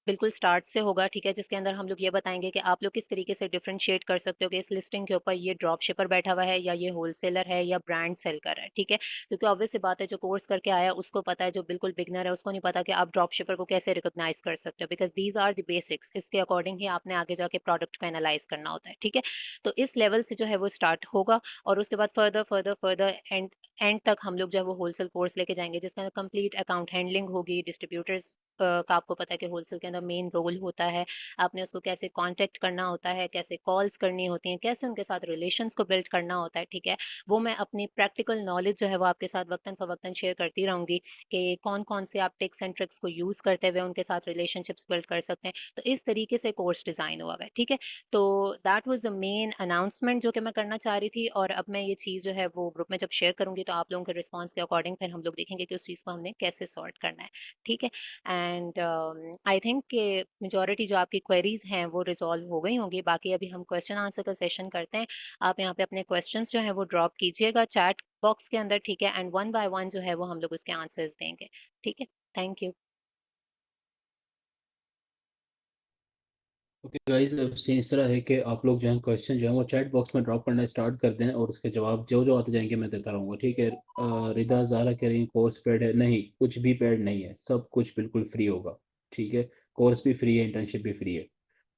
बिल्कुल स्टार्ट से होगा, ठीक है, जिसके अंदर हम लोग ये बताएंगे कि आप लोग किस तरीके से डिफरेंशिएट कर सकते हो कि इस लिस्टिंग के ऊपर ये ड्रॉप शिपर बैठा हुआ है या ये होलसेलर है या ब्रांड सेल कर रहा है, ठीक है। क्योंकि ऑब्वियस सी बात है, जो कोर्स करके आया उसको पता है, जो बिल्कुल बिगनर है उसको नहीं पता कि आप ड्रॉप शिपर को कैसे रिकॉग्नाइज कर सकते हो, because these are the basics. इसके अकॉर्डिंग ही आपने आगे जाके प्रोडक्ट को एनालाइज करना होता है, ठीक है। तो इस लेवल से जो है वो स्टार्ट होगा, और उसके बाद further further further and and तक हम लोग जो है वो होलसेल कोर्स लेके जाएंगे, जिसके अंदर कंप्लीट अकाउंट हैंडलिंग होगी, डिस्ट्रीब्यूटर्स का आपको पता है कि होलसेल के अंदर मेन रोल होता है। आपने उसको कैसे कांटेक्ट करना होता है, कैसे कॉल्स करनी होती हैं, कैसे उनके साथ रिलेशंस को बिल्ड करना होता है, ठीक है। वो मैं अपनी प्रैक्टिकल नॉलेज जो है वो आपके साथ वक्तन फवक्तन शेयर करती रहूंगी कि कौन कौन से आप टिप्स एंड ट्रिक्स को यूज करते हुए उनके साथ रिलेशनशिप्स बिल्ड कर सकते हैं। तो इस तरीके से कोर्स डिजाइन हुआ है, ठीक है। तो that was the main announcement जो कि मैं करना चाह रही थी, और अब मैं ये चीज़ जो है वो ग्रुप में जब शेयर करूंगी तो आप लोगों के रिस्पॉन्स के अकॉर्डिंग फिर हम लोग देखेंगे कि उस चीज़ को हमने कैसे सॉर्ट करना है, ठीक है। एंड आई थिंक कि मेजॉरिटी जो आपकी क्वेरीज हैं वो रिजॉल्व हो गई होंगी। बाकी अभी हम क्वेश्चन आंसर का सेशन करते हैं। आप यहाँ पे अपने क्वेश्चंस जो है वो ड्रॉप कीजिएगा चैट बॉक्स के अंदर, ठीक है, एंड वन बाय वन जो है वो हम लोग उसके आंसर्स देंगे, ठीक है। Thank you. ओके गाइस, अब सीन इस तरह है कि आप लोग जो है क्वेश्चन जो है वो चैट बॉक्स में ड्रॉप करना स्टार्ट कर दें और उसके जवाब जो जो आते जाएंगे मैं देता रहूँगा, ठीक है। रिदा ज़ारा कह रही है कोर्स पेड है, नहीं कुछ भी पेड नहीं है, सब कुछ बिल्कुल फ्री होगा, ठीक है। कोर्स भी फ्री है, इंटर्नशिप भी फ्री है।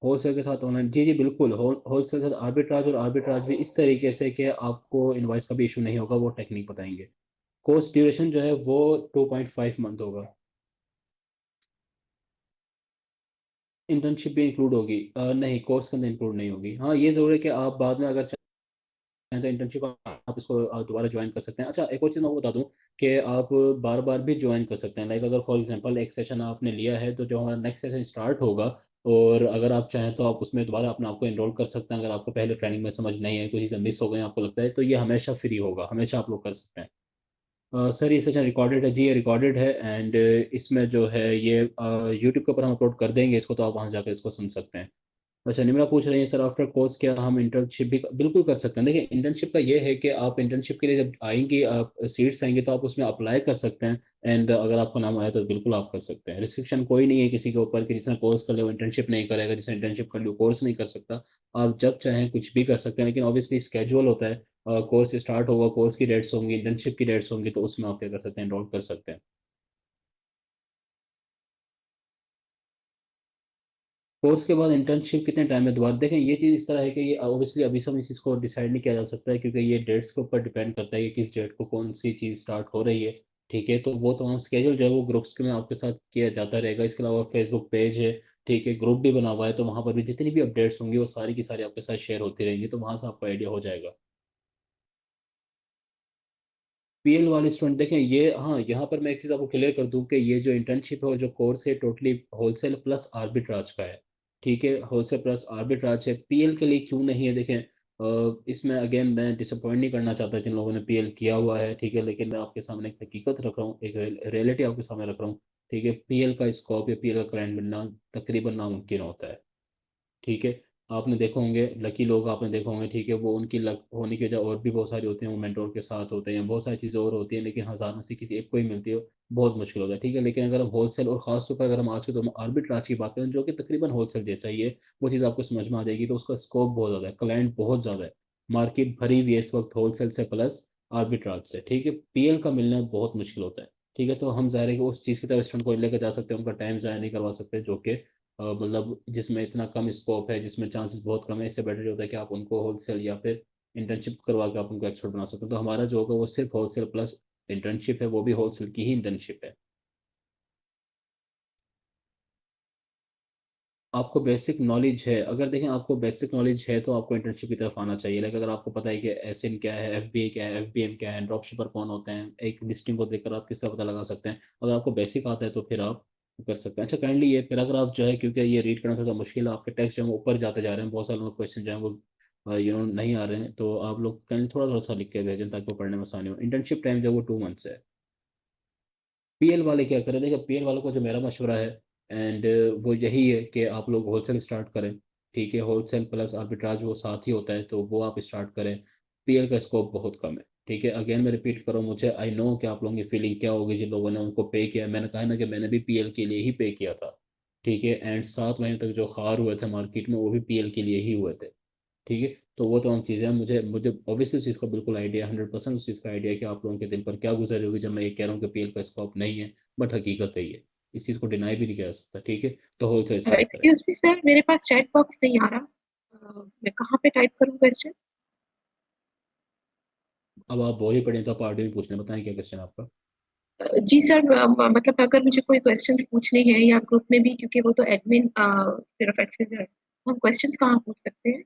होलसेल के साथ ऑनलाइन, जी जी बिल्कुल, होलसेल के साथ आर्बिट्राज, और आर्बिट्राज भी इस तरीके से कि आपको इनवॉइस का भी इशू नहीं होगा, वो टेक्निक बताएंगे। कोर्स ड्यूरेशन जो है वो 2.5 मंथ होगा। इंटर्नशिप भी इंक्लूड होगी? नहीं, कोर्स के अंदर इंक्लूड नहीं होगी। हाँ ये जरूर है कि आप बाद में अगर चाहें तो इंटर्नशिप आप इसको दोबारा ज्वाइन कर सकते हैं। अच्छा, एक और चीज़ मैं आपको बता दूं कि आप बार बार भी ज्वाइन कर सकते हैं। लाइक अगर फॉर एग्जांपल एक सेशन आपने लिया है तो जो हमारा नेक्स्ट सेशन स्टार्ट होगा, और अगर आप चाहें तो आप उसमें दोबारा अपने आप को एनरोल कर सकते हैं। अगर आपको पहले ट्रेनिंग में समझ नहीं है, कोई चीज़ें मिस हो गई आपको लगता है, तो ये हमेशा फ्री होगा, हमेशा आप लोग कर सकते हैं। सर ये सेशन रिकॉर्डेड है? जी ये रिकॉर्डेड है, एंड इसमें जो है ये यूट्यूब के ऊपर हम अपलोड कर देंगे इसको, तो आप वहाँ जाकर इसको सुन सकते हैं। अच्छा, निम्रा पूछ रही है सर आफ्टर कोर्स क्या हम इंटर्नशिप भी बिल्कुल कर सकते हैं। देखिए इंटर्नशिप का ये है कि आप इंटर्नशिप के लिए जब आएंगी, आप सीट्स आएंगे तो आप उसमें अप्लाई कर सकते हैं। एंड अगर आपका नाम आया तो बिल्कुल आप कर सकते हैं। रिस्ट्रिक्शन कोई नहीं है किसी के ऊपर कि जिसने कोर्स कर लिया वो इंटर्नशिप नहीं करेगा, जिसने इंटर्नशिप कर लिया वो कोर्स नहीं कर सकता। आप जब चाहें कुछ भी कर सकते हैं, लेकिन ऑब्वियसली स्केजुअल होता है। कोर्स स्टार्ट होगा, कोर्स की डेट्स होंगी, इंटर्नशिप की डेट्स होंगी, तो उसमें आप क्या कर सकते हैं, एनरोल कर सकते हैं। कोर्स के बाद इंटर्नशिप कितने टाइम में दोबारा? देखें ये चीज़ इस तरह है कि ये ऑब्वियसली अभी सब इस चीज़ को डिसाइड नहीं किया जा सकता है, क्योंकि ये डेट्स के ऊपर डिपेंड करता है कि किस डेट को कौन सी चीज़ स्टार्ट हो रही है, ठीक है। तो वो तमाम स्केजूल जो है वो ग्रुप्स में आपके साथ किया जाता रहेगा। इसके अलावा फेसबुक पेज है, ठीक है, ग्रुप भी बना हुआ है, तो वहाँ पर भी जितनी भी अपडेट्स होंगी वो सारी की सारी आपके साथ शेयर होती रहेंगी, तो वहाँ से आपको आइडिया हो जाएगा। पीएल वाले स्टूडेंट देखें ये, हाँ यहाँ पर मैं एक चीज़ आपको क्लियर कर दूं कि ये जो इंटर्नशिप है और जो कोर्स है टोटली होलसेल प्लस आर्बिट्राज का है, ठीक है। होलसेल प्लस आर्बिट्राज है, पीएल के लिए क्यों नहीं है देखें। इसमें अगेन मैं डिसअपॉइंट नहीं करना चाहता जिन लोगों ने पीएल किया हुआ है, ठीक है, लेकिन मैं आपके सामने एक हकीकत रख रहा हूँ, एक रियलिटी आपके सामने रख रहा हूँ, ठीक है। पीएल का स्कोप या पीएल का क्लाइंट मिलना तकरीबन नामुमकिन होता है, ठीक है। आपने देखो होंगे लकी लोग, आपने देखा होंगे, ठीक है, वो उनकी लक होने की वजह और भी बहुत सारी होती हैं, वो मेंटोर के साथ होते हैं, बहुत सारी चीज़ें और होती हैं, लेकिन हज़ार में से किसी एक को ही मिलती है, बहुत मुश्किल होता है, ठीक है। लेकिन अगर हम होलसेल और खास तौर पर अगर हम आज के दौर में आर्बिट्राज की बात करें जो कि तकरीबन होलसेल जैसा ही है, वो चीज़ आपको समझ में आ जाएगी। तो उसका स्कोप बहुत ज़्यादा है, क्लाइंट बहुत ज़्यादा है, मार्केट भरी हुई है इस वक्त होलसेल से प्लस आर्बिट्राज से, ठीक है। पीएल का मिलना बहुत मुश्किल होता है, ठीक है। तो हम ज़ाहिर है कि उस चीज़ की तरफ स्टूडेंट को लेकर जा सकते हैं, उनका टाइम ज़ाया नहीं करवा सकते, जो कि मतलब जिसमें इतना कम स्कोप है, जिसमें चांसेस बहुत कम है। इससे बेटर होता है कि आप उनको होलसेल या फिर इंटर्नशिप करवा के आप उनको एक्सपर्ट बना सकते हो। तो हमारा जो होगा वो सिर्फ होलसेल प्लस इंटर्नशिप है, वो भी होलसेल की ही इंटर्नशिप है। आपको बेसिक नॉलेज है? अगर देखें आपको बेसिक नॉलेज है तो आपको इंटर्नशिप की तरफ आना चाहिए। लाइक अगर आपको पता है कि एसएन क्या है, एफबीए क्या है, एफबीएम क्या है, ड्रॉप शिपर कौन होते हैं, एक लिस्टिंग को देखकर आप किस तरह पता लगा सकते हैं। अगर आपको बेसिक आता है तो फिर आप कर सकते हैं। अच्छा काइंडली ये पैराग्राफ जो है, क्योंकि ये रीड करना थोड़ा मुश्किल है, आपके टेक्स्ट जो है वो ऊपर जाते जा रहे हैं, बहुत सारे लोग क्वेश्चन जो है वो नहीं आ रहे हैं, तो आप लोग काइंडली थोड़ा थोड़ा सा लिख के भेजें ताकि वो पढ़ने में आसानी हो। इंटर्नशिप टाइम जो है वो 2 मंथ्स है। पीएल वाले क्या करें? देखिए पीएल वालों को जो मेरा मशवरा है, एंड वो यही है कि आप लोग होलसेल स्टार्ट करें, ठीक है। होलसेल प्लस आर्बिट्राज वो साथ ही होता है, तो वो आप स्टार्ट करें। पीएल का स्कोप बहुत कम है, ठीक है। अगेन मैं रिपीट करूँ, मुझे आई नो कि आप लोगों की फीलिंग क्या होगी जिन लोगों ने उनको पे किया। मैंने कहा ना कि मैंने भी पीएल के लिए ही पे किया था, ठीक है, एंड 7 महीने तक जो खार हुए थे मार्केट में वो भी पीएल के लिए ही हुए थे। ठीक है, तो वो तमाम चीज़ें हैं। मुझे मुझे ऑब्वियसली उस चीज़ का बिल्कुल आइडिया, 100% उस चीज़ का आइडिया है कि आप लोगों के दिल पर क्या गुजर होगी जब मैं ये कह रहा हूँ कि पीएल का स्कोप नहीं है। बट हकीकत है ये, इस चीज़ को डिनाई भी नहीं किया जा सकता। ठीक है, तो होलसेल स्टार्ट करें। एक्सक्यूज मी सर, मेरे पास चैट बॉक्स नहीं आ रहा। मैं कहाँ पे टाइप करूँ क्वेश्चन? अब आप बोल ही पड़े तो आप आगे भी पूछना, बताएं क्या क्वेश्चन आपका। जी सर, मतलब अगर मुझे कोई क्वेश्चन पूछने हैं या ग्रुप में भी, क्योंकि वो तो एडमिन सिर्फ एक्सेस है, तो हम क्वेश्चंस कहाँ पूछ सकते हैं?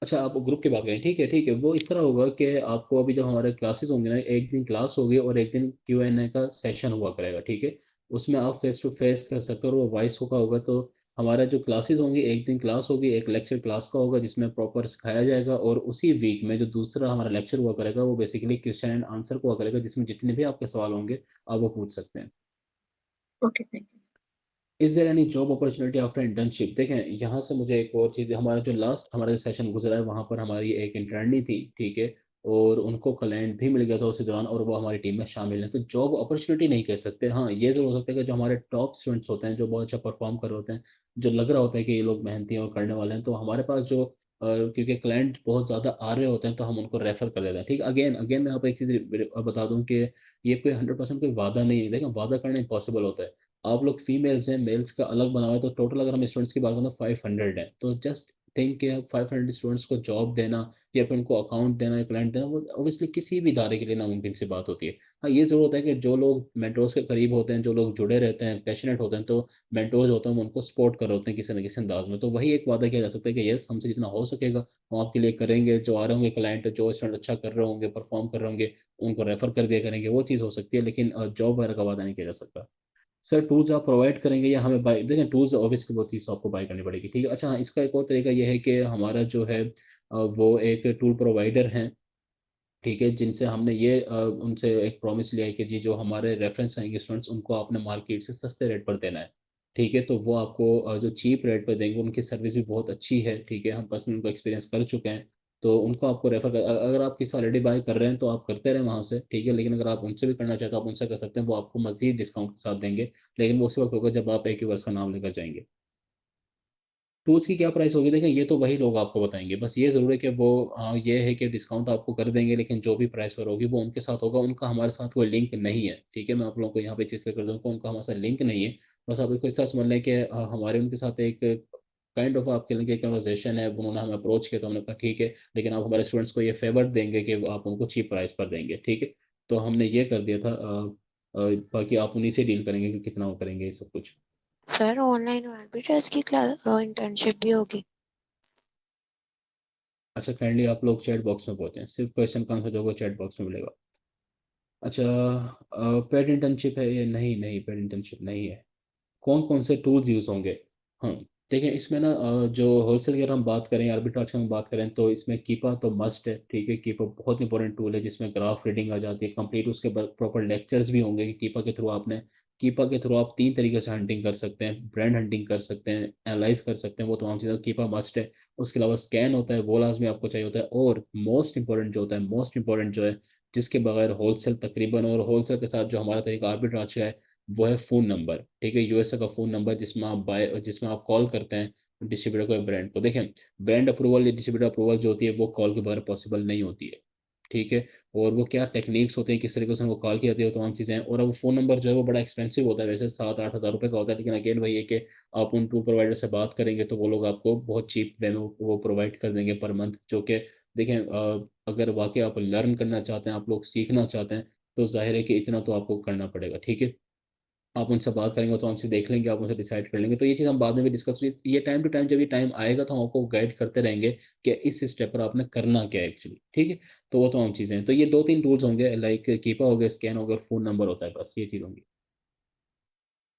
अच्छा, आप ग्रुप की बात करें, ठीक है ठीक है। वो इस तरह होगा कि आपको अभी जब हमारे क्लासेस होंगे ना, एक दिन क्लास होगी और एक दिन Q&A का सेशन हुआ करेगा। ठीक है, उसमें आप फेस टू फेस कर सकते हो और वो वॉइस होगा। तो हमारा जो क्लासेस होंगी, एक दिन क्लास होगी, एक लेक्चर क्लास का होगा जिसमें प्रॉपर सिखाया जाएगा, और उसी वीक में जो दूसरा हमारा लेक्चर हुआ करेगा वो बेसिकली क्वेश्चन एंड आंसर हुआ करेगा, जिसमें जितने भी आपके सवाल होंगे आप वो पूछ सकते हैं। Okay, thank you. Is there any job opportunity after internship? देखें, यहाँ से मुझे एक और चीज़, हमारा जो लास्ट हमारा जो सेशन गुजरा है वहाँ पर हमारी एक इंटर्नी थी। ठीक है, और उनको क्लाइंट भी मिल गया था उसी दौरान, और वो हमारी टीम में शामिल हैं। तो जॉब अपॉर्चुनिटी नहीं कह सकते, हाँ ये जरूर हो सकता है कि जो हमारे टॉप स्टूडेंट्स होते हैं, जो बहुत अच्छा परफॉर्म कर रहे होते हैं, जो लग रहा होता है कि ये लोग मेहनती हैं और करने वाले हैं, तो हमारे पास जो क्योंकि क्लाइंट बहुत ज़्यादा आ रहे होते हैं तो हम उनको रेफर कर देते हैं। ठीक, अगेन अगेन मैं आपको एक चीज़ बता दूं कि ये कोई 100% कोई वादा नहीं है। देखें, वादा करना इम्पॉसिबल होता है। आप लोग फीमेल्स हैं, मेल्स का अलग बना हुआ है, तो टोटल अगर हम स्टूडेंट्स की बात करें तो 500 है। तो जस्ट थिंक कि 500 स्टूडेंट्स को जॉब देना या फिर उनको अकाउंट देना या क्लाइंट देना, वो ऑब्वियसली किसी भी इदारे के लिए नामुमकिन सी बात होती है। हाँ, ये जरूर होता है कि जो लोग मेंटोर्स के करीब होते हैं, जो लोग जुड़े रहते हैं, पैशनेट होते हैं, तो मेंटोर्स होते हैं वो उनको सपोर्ट कर रहे होते हैं किसी न किसी अंदाज में। तो वही एक वादा किया जा सकता है कि यस, हमसे जितना हो सकेगा हम आपके लिए करेंगे। जो आ रहे होंगे क्लाइंट, जो स्टूडेंट अच्छा कर रहे होंगे, परफॉर्म कर रहे होंगे, उनको रेफर कर दिया करेंगे। वो चीज़ हो सकती है, लेकिन जॉब वगैरह का वादा नहीं किया जा सकता। सर, टूल्स आप प्रोवाइड करेंगे या हमें बाय? देखें, टूल्स ऑब्वियसली वो चीज़ तो आपको बाय करनी पड़ेगी। ठीक है, अच्छा हाँ, इसका एक और तरीका ये है कि हमारा जो है वो एक टूल प्रोवाइडर हैं। ठीक है, जिनसे हमने ये उनसे एक प्रॉमिस लिया है कि जी जो हमारे रेफरेंस आएंगे स्टूडेंट्स, उनको आपने मार्केट से सस्ते रेट पर देना है। ठीक है, तो वो आपको जो चीप रेट पर देंगे। उनकी सर्विस भी बहुत अच्छी है। ठीक है, हम पर्सनल उनको एक्सपीरियंस कर चुके हैं। तो उनको आपको रेफर कर, अगर आप किसी ऑलरेडी बाय कर रहे हैं तो आप करते रहें वहाँ से। ठीक है, लेकिन अगर आप उनसे भी करना चाहते हो आप उनसे कर सकते हैं, वो आपको मजीद डिस्काउंट के साथ देंगे। लेकिन वो उसी वक्त होगा जब आप एक यूवर्स का नाम लेकर जाएंगे। टूल्स की क्या प्राइस होगी, देखें ये तो वही लोग आपको बताएंगे। बस ये जरूर है कि वो ये है कि डिस्काउंट आपको कर देंगे, लेकिन जो भी प्राइस पर होगी वो उनके साथ होगा। उनका हमारे साथ कोई लिंक नहीं है। ठीक है, मैं आप लोगों को यहाँ पे चीज़ कर दूँ, उनका हमारे साथ लिंक नहीं है। बस आप इसको इस तरह समझ लें कि हमारे उनके साथ एक काइंड ऑफ आपके लिए कन्वर्सेशन है। उन्होंने हमें अप्रोच किया तो हमने कहा ठीक है, लेकिन आप हमारे स्टूडेंट्स को ये फेवर देंगे कि आप उनको चीप प्राइस पर देंगे। ठीक है, तो हमने ये कर दिया था। बाकी आप उन्हीं से डील करेंगे कि कितना वो करेंगे ये सब कुछ। सर ऑनलाइन आर्बिट्रेज की क्लास इंटर्नशिप भी होगी? अच्छा, काइंडली आप लोग चैट बॉक्स में पहुंचे, सिर्फ क्वेश्चन का आंसर जो होगा चैट बॉक्स में मिलेगा। अच्छा, पेड इंटर्नशिप है ये? नहीं नहीं, पेड इंटर्नशिप नहीं है। कौन कौन से टूल्स यूज़ होंगे? हाँ, देखिए इसमें ना जो होलसेल की अगर हम बात करें, आर्बिट्राज की हम बात करें, तो इसमें कीपा तो मस्ट है। ठीक है, कीपा बहुत इंपॉर्टेंट टूल है जिसमें ग्राफ रीडिंग आ जाती है कंप्लीट। उसके प्रॉपर लेक्चर्स भी होंगे कि कीपा के थ्रू आपने, कीपा के थ्रू आप 3 तरीके से हंटिंग कर सकते हैं। ब्रांड हंटिंग कर सकते हैं, एनालाइज कर सकते हैं, वो तमाम चीज़ें कीपा मस्ट है। उसके अलावा स्कैन होता है, वो लाजमी आपको चाहिए होता है। और मोस्ट इंपॉर्टेंट जो होता है, मोस्ट इंपॉर्टेंट जो है, जिसके बगैर होलसेल तकरीबन, और होलसेल के साथ जो हमारा तरीका आर्बिट्राज का है, वो है फ़ोन नंबर। ठीक है, यूएसए का फ़ोन नंबर जिसमें आप जिसमें आप कॉल करते हैं डिस्ट्रीब्यूटर को या ब्रांड को। देखें, ब्रांड अप्रूवल या डिस्ट्रीब्यूटर अप्रूवल जो होती है वो कॉल के बगैर पॉसिबल नहीं होती है। ठीक है, और वो क्या टेक्निक्स होते हैं, किस तरीके से उनको कॉल की जाती है, वो तमाम चीज़ें हैं। और अब वो फ़ोन नंबर जो है वो बड़ा एक्सपेंसिव होता है, वैसे 7-8 हज़ार रुपये का होता है, लेकिन अगेन वही है कि आप उन टूर प्रोवाइडर से बात करेंगे तो वो लोग आपको बहुत चीप वे में वो प्रोवाइड कर देंगे पर मंथ। जो कि देखें, अगर वाकई आप लर्न करना चाहते हैं, आप लोग सीखना चाहते हैं, तो जाहिर है कि इतना तो आपको करना पड़ेगा। ठीक है, आप उनसे बात करेंगे तो हमसे देख लेंगे, आप उनसे डिसाइड कर लेंगे। तो ये चीज़ हम बाद में भी डिस्कस, ये टाइम टू टाइम जब ये टाइम आएगा तो हम आपको गाइड करते रहेंगे कि इस स्टेप पर आपने करना क्या है एक्चुअली। ठीक है, तो वो तमाम चीज़ें हैं। तो ये 2-3 टूल्स होंगे, लाइक कीपा हो गया, स्कैन हो गया, फ़ोन नंबर होता है, बस ये चीज़ होंगी।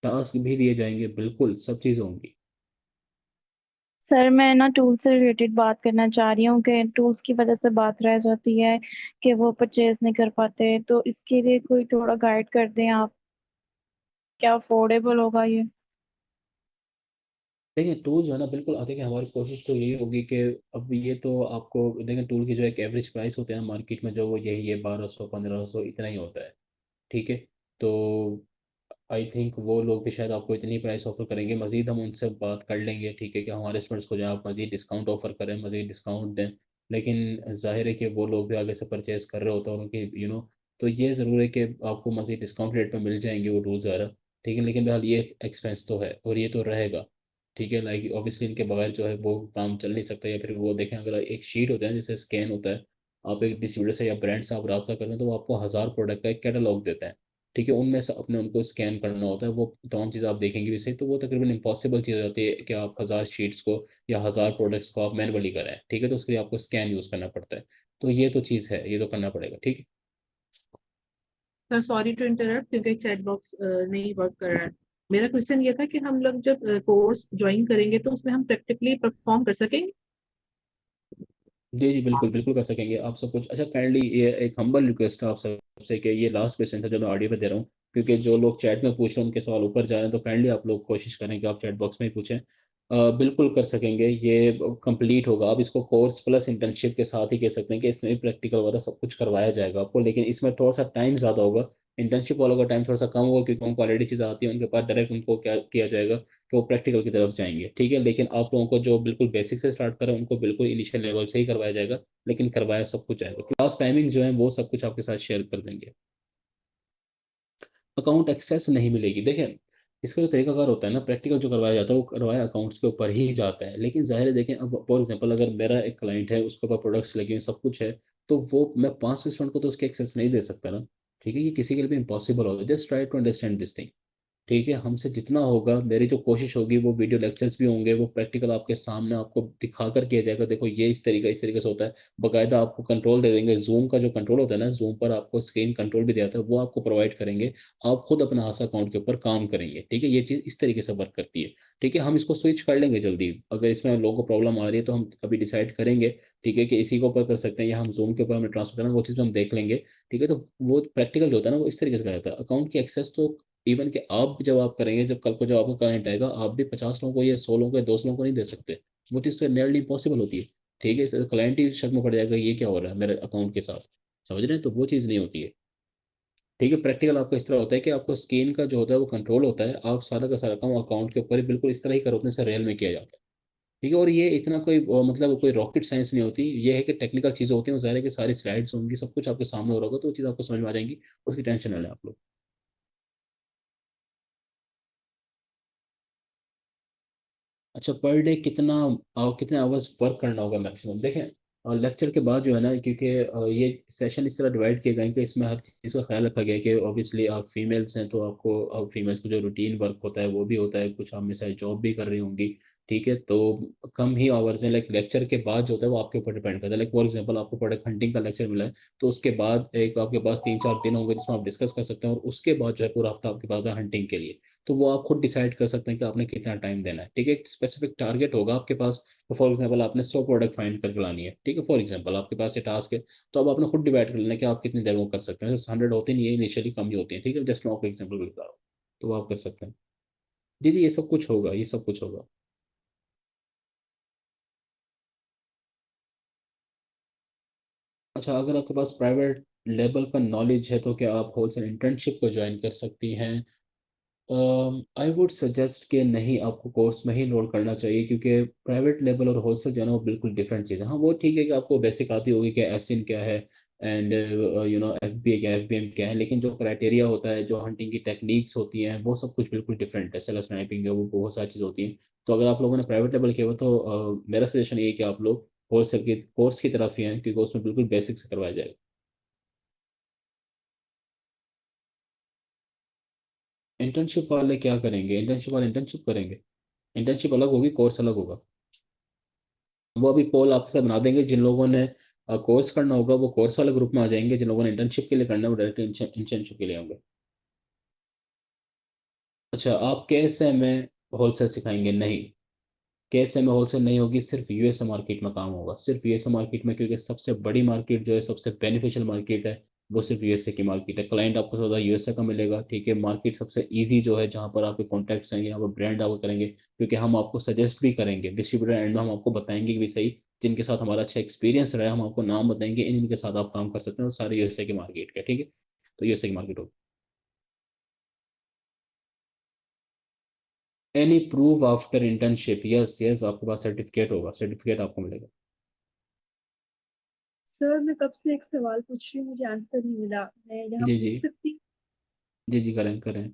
टास्क भी दिए जाएंगे, बिल्कुल सब चीज़ होंगी। सर मैं ना टूल से रिलेटेड बात करना चाह रही हूँ कि टूल्स की वजह से बात रह जाती है कि वो परचेज नहीं कर पाते, तो इसके लिए कोई थोड़ा गाइड कर दें आप, क्या अफोर्डेबल होगा ये? देखिए, टूल जो है ना, बिल्कुल देखिए हमारी कोशिश तो यही होगी कि अब ये तो आपको देखें, टूल की जो एक एवरेज प्राइस होते हैं मार्केट में जो वो यही है, 1200 1500 इतना ही होता है। ठीक है, तो आई थिंक वो लोग भी शायद आपको इतनी प्राइस ऑफर करेंगे। मजीद हम उनसे बात कर लेंगे, ठीक है, कि हमारे स्टूडेंट्स को जो है आप मजीद डिस्काउंट ऑफर करें, मजीद डिस्काउंट दें। लेकिन जाहिर है कि वो लोग भी आगे से परचेज कर रहे होते हैं और उनकी तो ये ज़रूर है कि आपको मजीद डिस्काउंट रेट पे मिल जाएंगे वो रूल्स वगैरह, ठीक है। लेकिन फिलहाल ये एक्सपेंस तो है और ये तो रहेगा, ठीक है। लाइक ऑब्वियसली इनके बगैर जो है वो काम चल नहीं सकता। या फिर वो देखें, अगर एक शीट होता है जैसे स्कैन होता है, आप एक डिस्ट्रीब्यूटर से या ब्रांड से आप रब्ता करते हैं तो वो आपको 1000 प्रोडक्ट का एक कैटलॉग देता है, ठीक है। उनमें से अपने उनको स्कैन करना होता है, वो तमाम चीज़ आप देखेंगे भी सही, तो वो तकरीबन इम्पॉसिबल चीज़ हो जाती है कि आप 1000 शीट्स को या 1000 प्रोडक्ट्स को आप मैनुअली करें, ठीक है। तो उसके लिए आपको स्कैन यूज़ करना पड़ता है। तो ये तो चीज़ है, ये तो करना पड़ेगा, ठीक है। सर सॉरी टू इंटरप्ट, क्योंकि चैट बॉक्स नहीं वर्क कर रहा है। मेरा क्वेश्चन ये था कि हम लोग जब कोर्स ज्वाइन करेंगे तो उसमें हम प्रैक्टिकली परफॉर्म कर सकेंगे। जी जी, बिल्कुल बिल्कुल कर सकेंगे आप सब कुछ। अच्छा, काइंडली ये एक हम्बल रिक्वेस्ट है आप सबसे कि ये लास्ट क्वेश्चन था जो मैं ऑडियो पे दे रहा हूँ, क्योंकि जो लोग चैट में पूछ रहे हैं उनके सवाल ऊपर जा रहे हैं, तो काइंडली आप लोग कोशिश करें कि आप चैट बॉक्स में ही पूछें। बिल्कुल कर सकेंगे, ये कंप्लीट होगा। आप इसको कोर्स प्लस इंटर्नशिप के साथ ही कह सकते हैं कि इसमें प्रैक्टिकल वगैरह सब कुछ करवाया जाएगा आपको, लेकिन इसमें थोड़ा सा टाइम ज़्यादा होगा। इंटर्नशिप वालों का टाइम थोड़ा सा कम होगा क्योंकि उनको ऑलरेडी चीज़ आती है उनके पास, डायरेक्ट उनको क्या किया जाएगा कि वो प्रैक्टिकल की तरफ जाएंगे, ठीक है। लेकिन आप लोगों को जो बिल्कुल बेसिक से स्टार्ट करें उनको बिल्कुल इनिशियल लेवल से ही करवाया जाएगा, लेकिन करवाया सब कुछ जाएगा। क्लास टाइमिंग जो है वो सब कुछ आपके साथ शेयर कर देंगे। अकाउंट एक्सेस नहीं मिलेगी, देखें इसका जो तरीकाकार होता है ना, प्रैक्टिकल जो करवाया जाता है वो करवाया अकाउंट्स के ऊपर ही जाता है। लेकिन जाहिर है देखें, अब फॉर एग्जांपल अगर मेरा एक क्लाइंट है, उसके ऊपर प्रोडक्ट्स लगे हुए सब कुछ है, तो वो मैं 5 स्टूडेंट को तो उसके एक्सेस नहीं दे सकता ना, ठीक है। ये किसी के लिए भी इम्पॉसिबल होगा। Just try to understand this thing, ठीक है। हमसे जितना होगा, मेरी जो कोशिश होगी, वो वीडियो लेक्चर्स भी होंगे, वो प्रैक्टिकल आपके सामने आपको दिखा कर किया जाएगा, देखो ये इस तरीके से होता है। बाकायदा आपको कंट्रोल दे देंगे, जूम का जो कंट्रोल होता है ना, जूम पर आपको स्क्रीन कंट्रोल भी दिया जाता है, वो आपको प्रोवाइड करेंगे। आप खुद अपना हाथ अकाउंट के ऊपर काम करेंगे, ठीक है। ये चीज़ इस तरीके से वर्क करती है, ठीक है। हम इसको स्विच कर लेंगे जल्दी, अगर इसमें लोगों को प्रॉब्लम आ रही है तो हम अभी डिसाइड करेंगे, ठीक है, कि इसी के ऊपर कर सकते हैं या हम जूम के ऊपर हमें ट्रांसफर करना है, वो चीज़ हम देख लेंगे, ठीक है। तो वो प्रैक्टिकल जो होता है ना वो इस तरीके से करा जाता है। अकाउंट की एक्सेस तो इवन कि आप जब आप करेंगे, जब कल को जब आपका क्लाइंट आएगा, आप भी 50 लोगों को या 100 लोगों को या 200 लोगों को नहीं दे सकते। वो चीज़ तो नियरली इम्पॉसिबल होती है, ठीक है। इससे क्लाइंट ही शक में पड़ जाएगा ये क्या हो रहा है मेरे अकाउंट के साथ, समझ रहे हैं। तो वो चीज़ नहीं होती है, ठीक है। प्रैक्टिकल आपका इस तरह होता है कि आपको स्क्रीन का जो होता है वो कंट्रोल होता है, आप सारा का सारा काम अकाउंट के ऊपर ही बिल्कुल इस तरह ही करो उतने से रियल में किया जाता है, ठीक है। और ये इतना कोई मतलब कोई रॉकेट साइंस नहीं होती, ये है कि टेक्निकल चीज़ें होती हैं, वो ज़ाहिर है कि सारी स्लाइड्स होंगी, सब कुछ आपके सामने हो रहा होगा, तो वो चीज़ आपको समझ में आ जाएंगी, उसकी टेंशन ना लें आप लोग। अच्छा, पर डे कितना कितने आवर्स वर्क करना होगा मैक्सिमम, देखें लेक्चर के बाद जो है ना, क्योंकि ये सेशन इस तरह डिवाइड किए गए हैं कि इसमें हर चीज़ का ख्याल रखा गया है कि ऑब्वियसली आप फीमेल्स हैं तो आपको फीमेल्स को जो रूटीन वर्क होता है वो भी होता है, कुछ आप में शायद जॉब भी कर रही होंगी, ठीक है। तो कम ही आवर्स हैं। लाइक लेक्चर के बाद जो होता है वो आपके ऊपर डिपेंड करता है। लाइक फॉर एग्जांपल आपको प्रोडक्ट हंटिंग का लेक्चर मिला है, तो उसके बाद एक आपके पास 3-4 दिन होंगे जिसमें आप डिस्कस कर सकते हैं, और उसके बाद जो है पूरा हफ्ता आपके पास है हंटिंग के लिए। तो वो आप खुद डिसाइड कर सकते हैं कि आपने कितना टाइम देना है, ठीक है। एक स्पेसिफिक टारगेट होगा आपके पास। तो फॉर एग्जांपल आपने 100 प्रोडक्ट फाइंड करके लानी है, ठीक है, फॉर एग्जांपल आपके पास ये टास्क है, तो अब आपने खुद डिवाइड कर लेना है कि आप कितनी देर में कर सकते हैं। 100 होते नहीं है इनिशियली, कम ही होती है, ठीक है। जस्ट मैं आपको एग्जाम्पल बता रहा हूँ, तो वो आप कर सकते हैं। जी जी, ये सब कुछ होगा, ये सब कुछ होगा। अच्छा, अगर आपके पास प्राइवेट लेवल का नॉलेज है तो क्या आप होलसेल इंटर्नशिप को ज्वाइन कर सकती हैं? आई वुड सजेस्ट कि नहीं, आपको कोर्स में ही लोड करना चाहिए, क्योंकि प्राइवेट लेवल और होलसेल जो है ना वो बिल्कुल डिफरेंट चीज़ है। हाँ, वो ठीक है कि आपको बेसिक आती होगी कि एसिन क्या है एंड एफ बी ए क्या है, एफ बी एम क्या है, लेकिन जो क्राइटेरिया होता है, जो हंटिंग की टेक्निक्स होती हैं, वो सब कुछ बिल्कुल डिफरेंट है। सेलर स्नाइपिंग है, वो बहुत सारी चीज़ होती हैं। तो अगर आप लोगों ने प्राइवेट लेवल किया हुआ तो मेरा सजेशन ये है कि आप लोग होलसेल के कोर्स की तरफ ही हैं, क्योंकि उसमें बिल्कुल बेसिक से करवाया जाएगा। इंटर्नशिप वाले क्या करेंगे? इंटर्नशिप वाले इंटर्नशिप करेंगे, इंटर्नशिप अलग होगी, कोर्स अलग होगा। वो अभी पोल आपसे बना देंगे, जिन लोगों ने कोर्स करना होगा वो कोर्स वाले ग्रुप में आ जाएंगे, जिन लोगों ने इंटर्नशिप के लिए करना है वो डायरेक्ट इंटर्नशिप के लिए होंगे। अच्छा, आप कैसे में होलसेल सिखाएंगे? नहीं, कैसे में होलसेल नहीं होगी, सिर्फ यूएसए मार्केट में काम होगा, सिर्फ यूएसए मार्केट में, क्योंकि सबसे बड़ी मार्केट जो है, सबसे बेनिफिशियल मार्केट है, वो सिर्फ यूएसए की मार्केट है। क्लाइंट आपको ज़्यादा यूएसए का मिलेगा, ठीक है। मार्केट सबसे इजी जो है, जहाँ पर आपके कॉन्टैक्ट्स हैं, यहाँ पर ब्रांड आपको करेंगे, क्योंकि हम आपको सजेस्ट भी करेंगे डिस्ट्रीब्यूटर एंड में, हम आपको बताएंगे कि भी सही जिनके साथ हमारा अच्छा एक्सपीरियंस रहा है, हम आपको नाम बताएंगे इनके साथ आप काम कर सकते हैं, और सारे यूएसए की मार्केट के, ठीक है। तो यूएसए की मार्केट होगी। Any proof after internship, yes yes, आपके पास सर्टिफिकेट होगा, सर्टिफिकेट आपको मिलेगा। सर मैं कब से एक सवाल पूछ रही हूँ, मुझे आंसर नहीं मिला, मैं यहाँ जी जी पूछ सकती हूँ? जी जी, करें करें।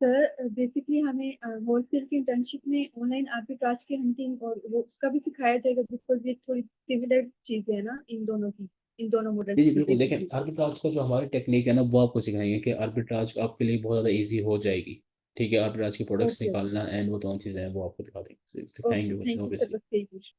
सर बेसिकली हमें होलसेल की इंटर्नशिप में ऑनलाइन आर्बिट्राज की हंटिंग और वो उसका भी सिखाया जाएगा, बिकॉज ये थोड़ी सिमिलर चीजें है ना इन दोनों की, इन दोनों मॉडल्स जी जी की बिल्कुल, देखें बेसिकली। आर्बिट्राज का जो हमारी टेक्निक है ना, वो आपको सिखाएंगे कि आर्बिट्राज आपके लिए बहुत ज़्यादा इजी हो जाएगी। ठीक है, आर्बिट्राज की प्रोडक्ट्स ओके निकालना एंड वो दोनों चीज़ें हैं, वो आपको दिखा देंगे, ओके, सिखाएंगे वो चीज़ें थैंक यू सर, ऑब्वियसली। बस यही पूछ।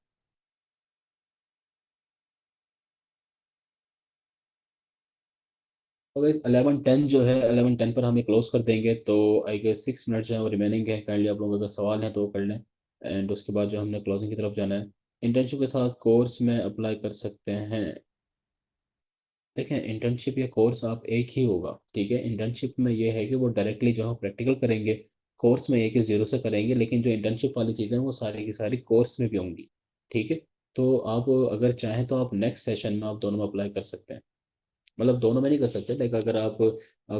तो गाइस 11:10 जो है, 11:10 पर हम ये क्लोज कर देंगे, तो आई गेस 6 मिनट जो है वो रिमेनिंग है। काइंडली आप लोगों का सवाल है तो वो कर लें, एंड उसके बाद जो हमने क्लोजिंग की तरफ जाना है। इंटर्नशिप के साथ कोर्स में अप्लाई कर सकते हैं। देखें इंटर्नशिप या कोर्स आप एक ही होगा, ठीक है। इंटर्नशिप में ये है कि वो डायरेक्टली जो है प्रैक्टिकल करेंगे, कोर्स में एक ही जीरो से करेंगे, लेकिन जो इंटर्नशिप वाली चीज़ें हैं वो सारी की सारी कोर्स में भी होंगी। ठीक है, तो आप अगर चाहें तो आप नेक्स्ट सेशन में आप दोनों में अप्लाई कर सकते हैं। मतलब दोनों में नहीं कर सकते, लेकिन अगर आप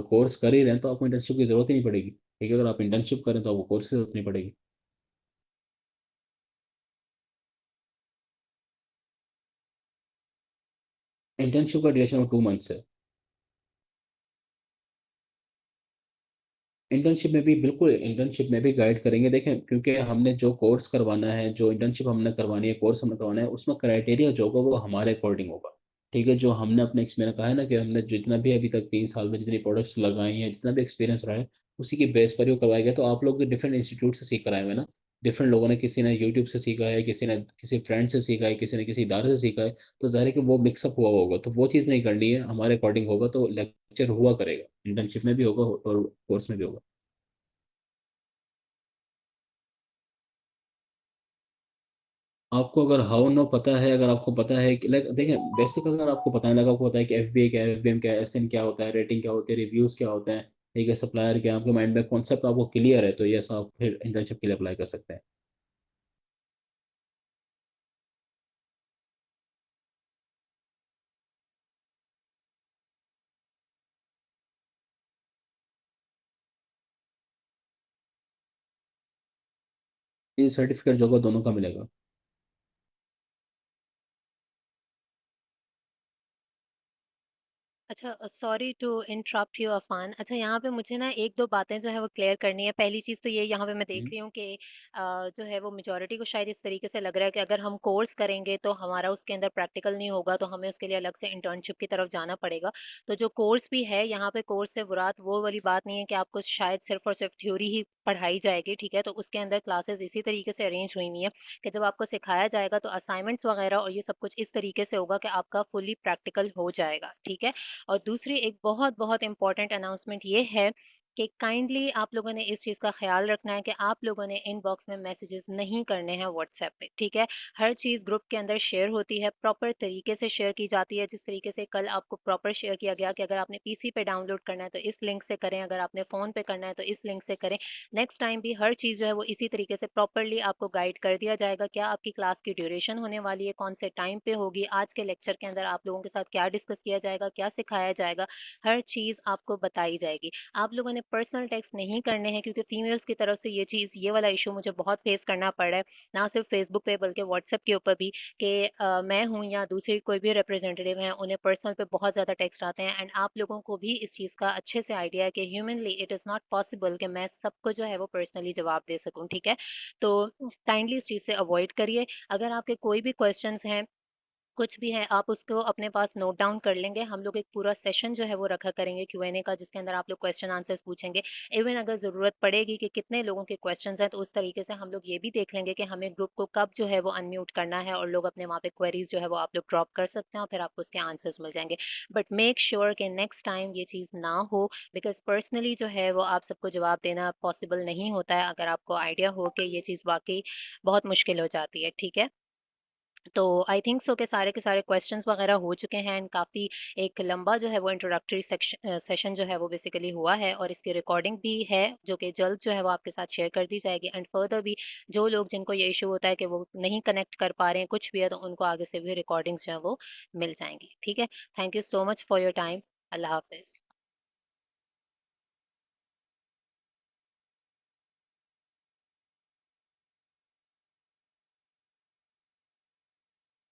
कोर्स कर ही रहे हैं तो आपको इंटर्नशिप की जरूरत ही नहीं पड़ेगी। ठीक है, अगर आप इंटर्नशिप करें तो आपको कोर्स की जरूरत नहीं पड़ेगी। इंटर्नशिप का ड्यूरेशन 2 मंथ्स है। इंटर्नशिप में भी बिल्कुल, इंटर्नशिप में भी गाइड करेंगे। देखें क्योंकि हमने जो कोर्स करवाना है, जो इंटर्नशिप हमने करवानी है, कोर्स हमने करवाना है, उसमें क्राइटेरिया जो होगा वो हमारे अकॉर्डिंग होगा। ठीक है, जो हमने अपने एक्सपीरियंस कहा है ना कि हमने जितना भी अभी तक 3 साल में जितनी प्रोडक्ट्स लगाई हैं, जितना भी एक्सपीरियंस रहा है, उसी की बेस पर ही वो करवाया गया। तो आप लोग डिफरेंट इंस्टीट्यूट से सीख कर आए हुए हैं ना, डिफरेंट लोगों ने, किसी ने यूट्यूब से सीखा है, किसी ने किसी फ्रेंड से सीखा है, किसी ने किसी इदारे से सीखा है, तो जाहिर है कि वो मिक्सअप हुआ होगा। तो वो चीज़ नहीं करनी है, हमारे अकॉर्डिंग होगा तो लेक्चर हुआ करेगा, इंटर्नशिप में भी होगा और कोर्स में भी होगा। आपको अगर हाउ नो पता है, अगर आपको पता है कि लाइक देखें बेसिक, अगर आपको पता है, लाइक आपको पता है कि एफबीए क्या है, एफबीएम क्या है, एसएन क्या होता है, रेटिंग क्या होती है, रिव्यूज क्या होते हैं, ठीक है, सप्लायर क्या है, आपके माइंड में कॉन्सेप्ट आपको क्लियर है, तो ये आप फिर इंटर्नशिप के लिए अप्लाई कर सकते हैं। ये सर्टिफिकेट जो होगा दोनों का मिलेगा। अच्छा, sorry to interrupt you Afan. अच्छा, यहाँ पे मुझे ना एक दो बातें जो है वो क्लियर करनी है। पहली चीज़ तो ये, यहाँ पे मैं देख हम्म, रही हूँ कि जो है वो मेजोरिटी को शायद इस तरीके से लग रहा है कि अगर हम कोर्स करेंगे तो हमारा उसके अंदर प्रैक्टिकल नहीं होगा, तो हमें उसके लिए अलग से इंटर्नशिप की तरफ जाना पड़ेगा। तो जो कोर्स भी है यहाँ पे, कोर्स से मुराद वो वाली बात नहीं है कि आपको शायद सिर्फ और सिर्फ थ्योरी ही पढ़ाई जाएगी, ठीक है। तो उसके अंदर क्लासेस इसी तरीके से अरेंज हुई हुई है कि जब आपको सिखाया जाएगा तो असाइनमेंट्स वगैरह और ये सब कुछ इस तरीके से होगा कि आपका फुली प्रैक्टिकल हो जाएगा, ठीक है। और दूसरी एक बहुत बहुत इंपॉर्टेंट अनाउंसमेंट ये है कि काइंडली आप लोगों ने इस चीज़ का ख्याल रखना है कि आप लोगों ने इनबॉक्स में मैसेजेस नहीं करने हैं व्हाट्सएप पे, ठीक है। हर चीज़ ग्रुप के अंदर शेयर होती है, प्रॉपर तरीके से शेयर की जाती है, जिस तरीके से कल आपको प्रॉपर शेयर किया गया कि अगर आपने पीसी पे डाउनलोड करना है तो इस लिंक से करें, अगर आपने फ़ोन पे करना है तो इस लिंक से करें। नेक्स्ट टाइम भी हर चीज़ जो है वो इसी तरीके से प्रॉपरली आपको गाइड कर दिया जाएगा। क्या आपकी क्लास की ड्यूरेशन होने वाली है, कौन से टाइम पे होगी, आज के लेक्चर के अंदर आप लोगों के साथ क्या डिस्कस किया जाएगा, क्या सिखाया जाएगा, हर चीज़ आपको बताई जाएगी। आप लोगों ने पर्सनल टेक्स्ट नहीं करने हैं, क्योंकि फीमेल्स की तरफ से ये चीज़, ये वाला इशू मुझे बहुत फेस करना पड़ रहा है, ना सिर्फ फेसबुक पे बल्कि व्हाट्सएप के ऊपर भी, कि मैं हूँ या दूसरी कोई भी रिप्रेजेंटेटिव हैं, उन्हें पर्सनल पे बहुत ज़्यादा टेक्स्ट आते हैं। एंड आप लोगों को भी इस चीज़ का अच्छे से आइडिया है कि humanly it is not possible कि मैं सबको जो है वो पर्सनली जवाब दे सकूँ, ठीक है। तो काइंडली इस चीज़ से अवॉइड करिए। अगर आपके कोई भी क्वेश्चंस हैं, कुछ भी है, आप उसको अपने पास नोट डाउन कर लेंगे। हम लोग एक पूरा सेशन जो है वो रखा करेंगे क्यूएनए का, जिसके अंदर आप लोग क्वेश्चन आंसर्स पूछेंगे। इवन अगर ज़रूरत पड़ेगी कि कितने लोगों के क्वेश्चंस हैं, तो उस तरीके से हम लोग ये भी देख लेंगे कि हमें ग्रुप को कब जो है वो अनम्यूट करना है, और लोग अपने वहाँ पे क्वेरीज जो है वो आप लोग ड्रॉप कर सकते हैं, और फिर आपको उसके आंसर्स मिल जाएंगे। बट मेक श्योर कि नेक्स्ट टाइम ये चीज़ ना हो, बिकॉज पर्सनली जो है वो आप सबको जवाब देना पॉसिबल नहीं होता है, अगर आपको आइडिया हो कि ये चीज़ वाकई बहुत मुश्किल हो जाती है, ठीक है। तो आई थिंक सो के सारे क्वेश्चंस वगैरह हो चुके हैं, एंड काफ़ी एक लंबा जो है वो इंट्रोडक्टरी सेशन जो है वो बेसिकली हुआ है, और इसकी रिकॉर्डिंग भी है जो कि जल्द जो है वो आपके साथ शेयर कर दी जाएगी। एंड फर्दर भी जो लोग, जिनको ये इशू होता है कि वो नहीं कनेक्ट कर पा रहे हैं कुछ भी है, तो उनको आगे से भी रिकॉर्डिंग्स जो है वो मिल जाएंगी, ठीक है। Thank you so much for your time. अल्लाह हाफिज़।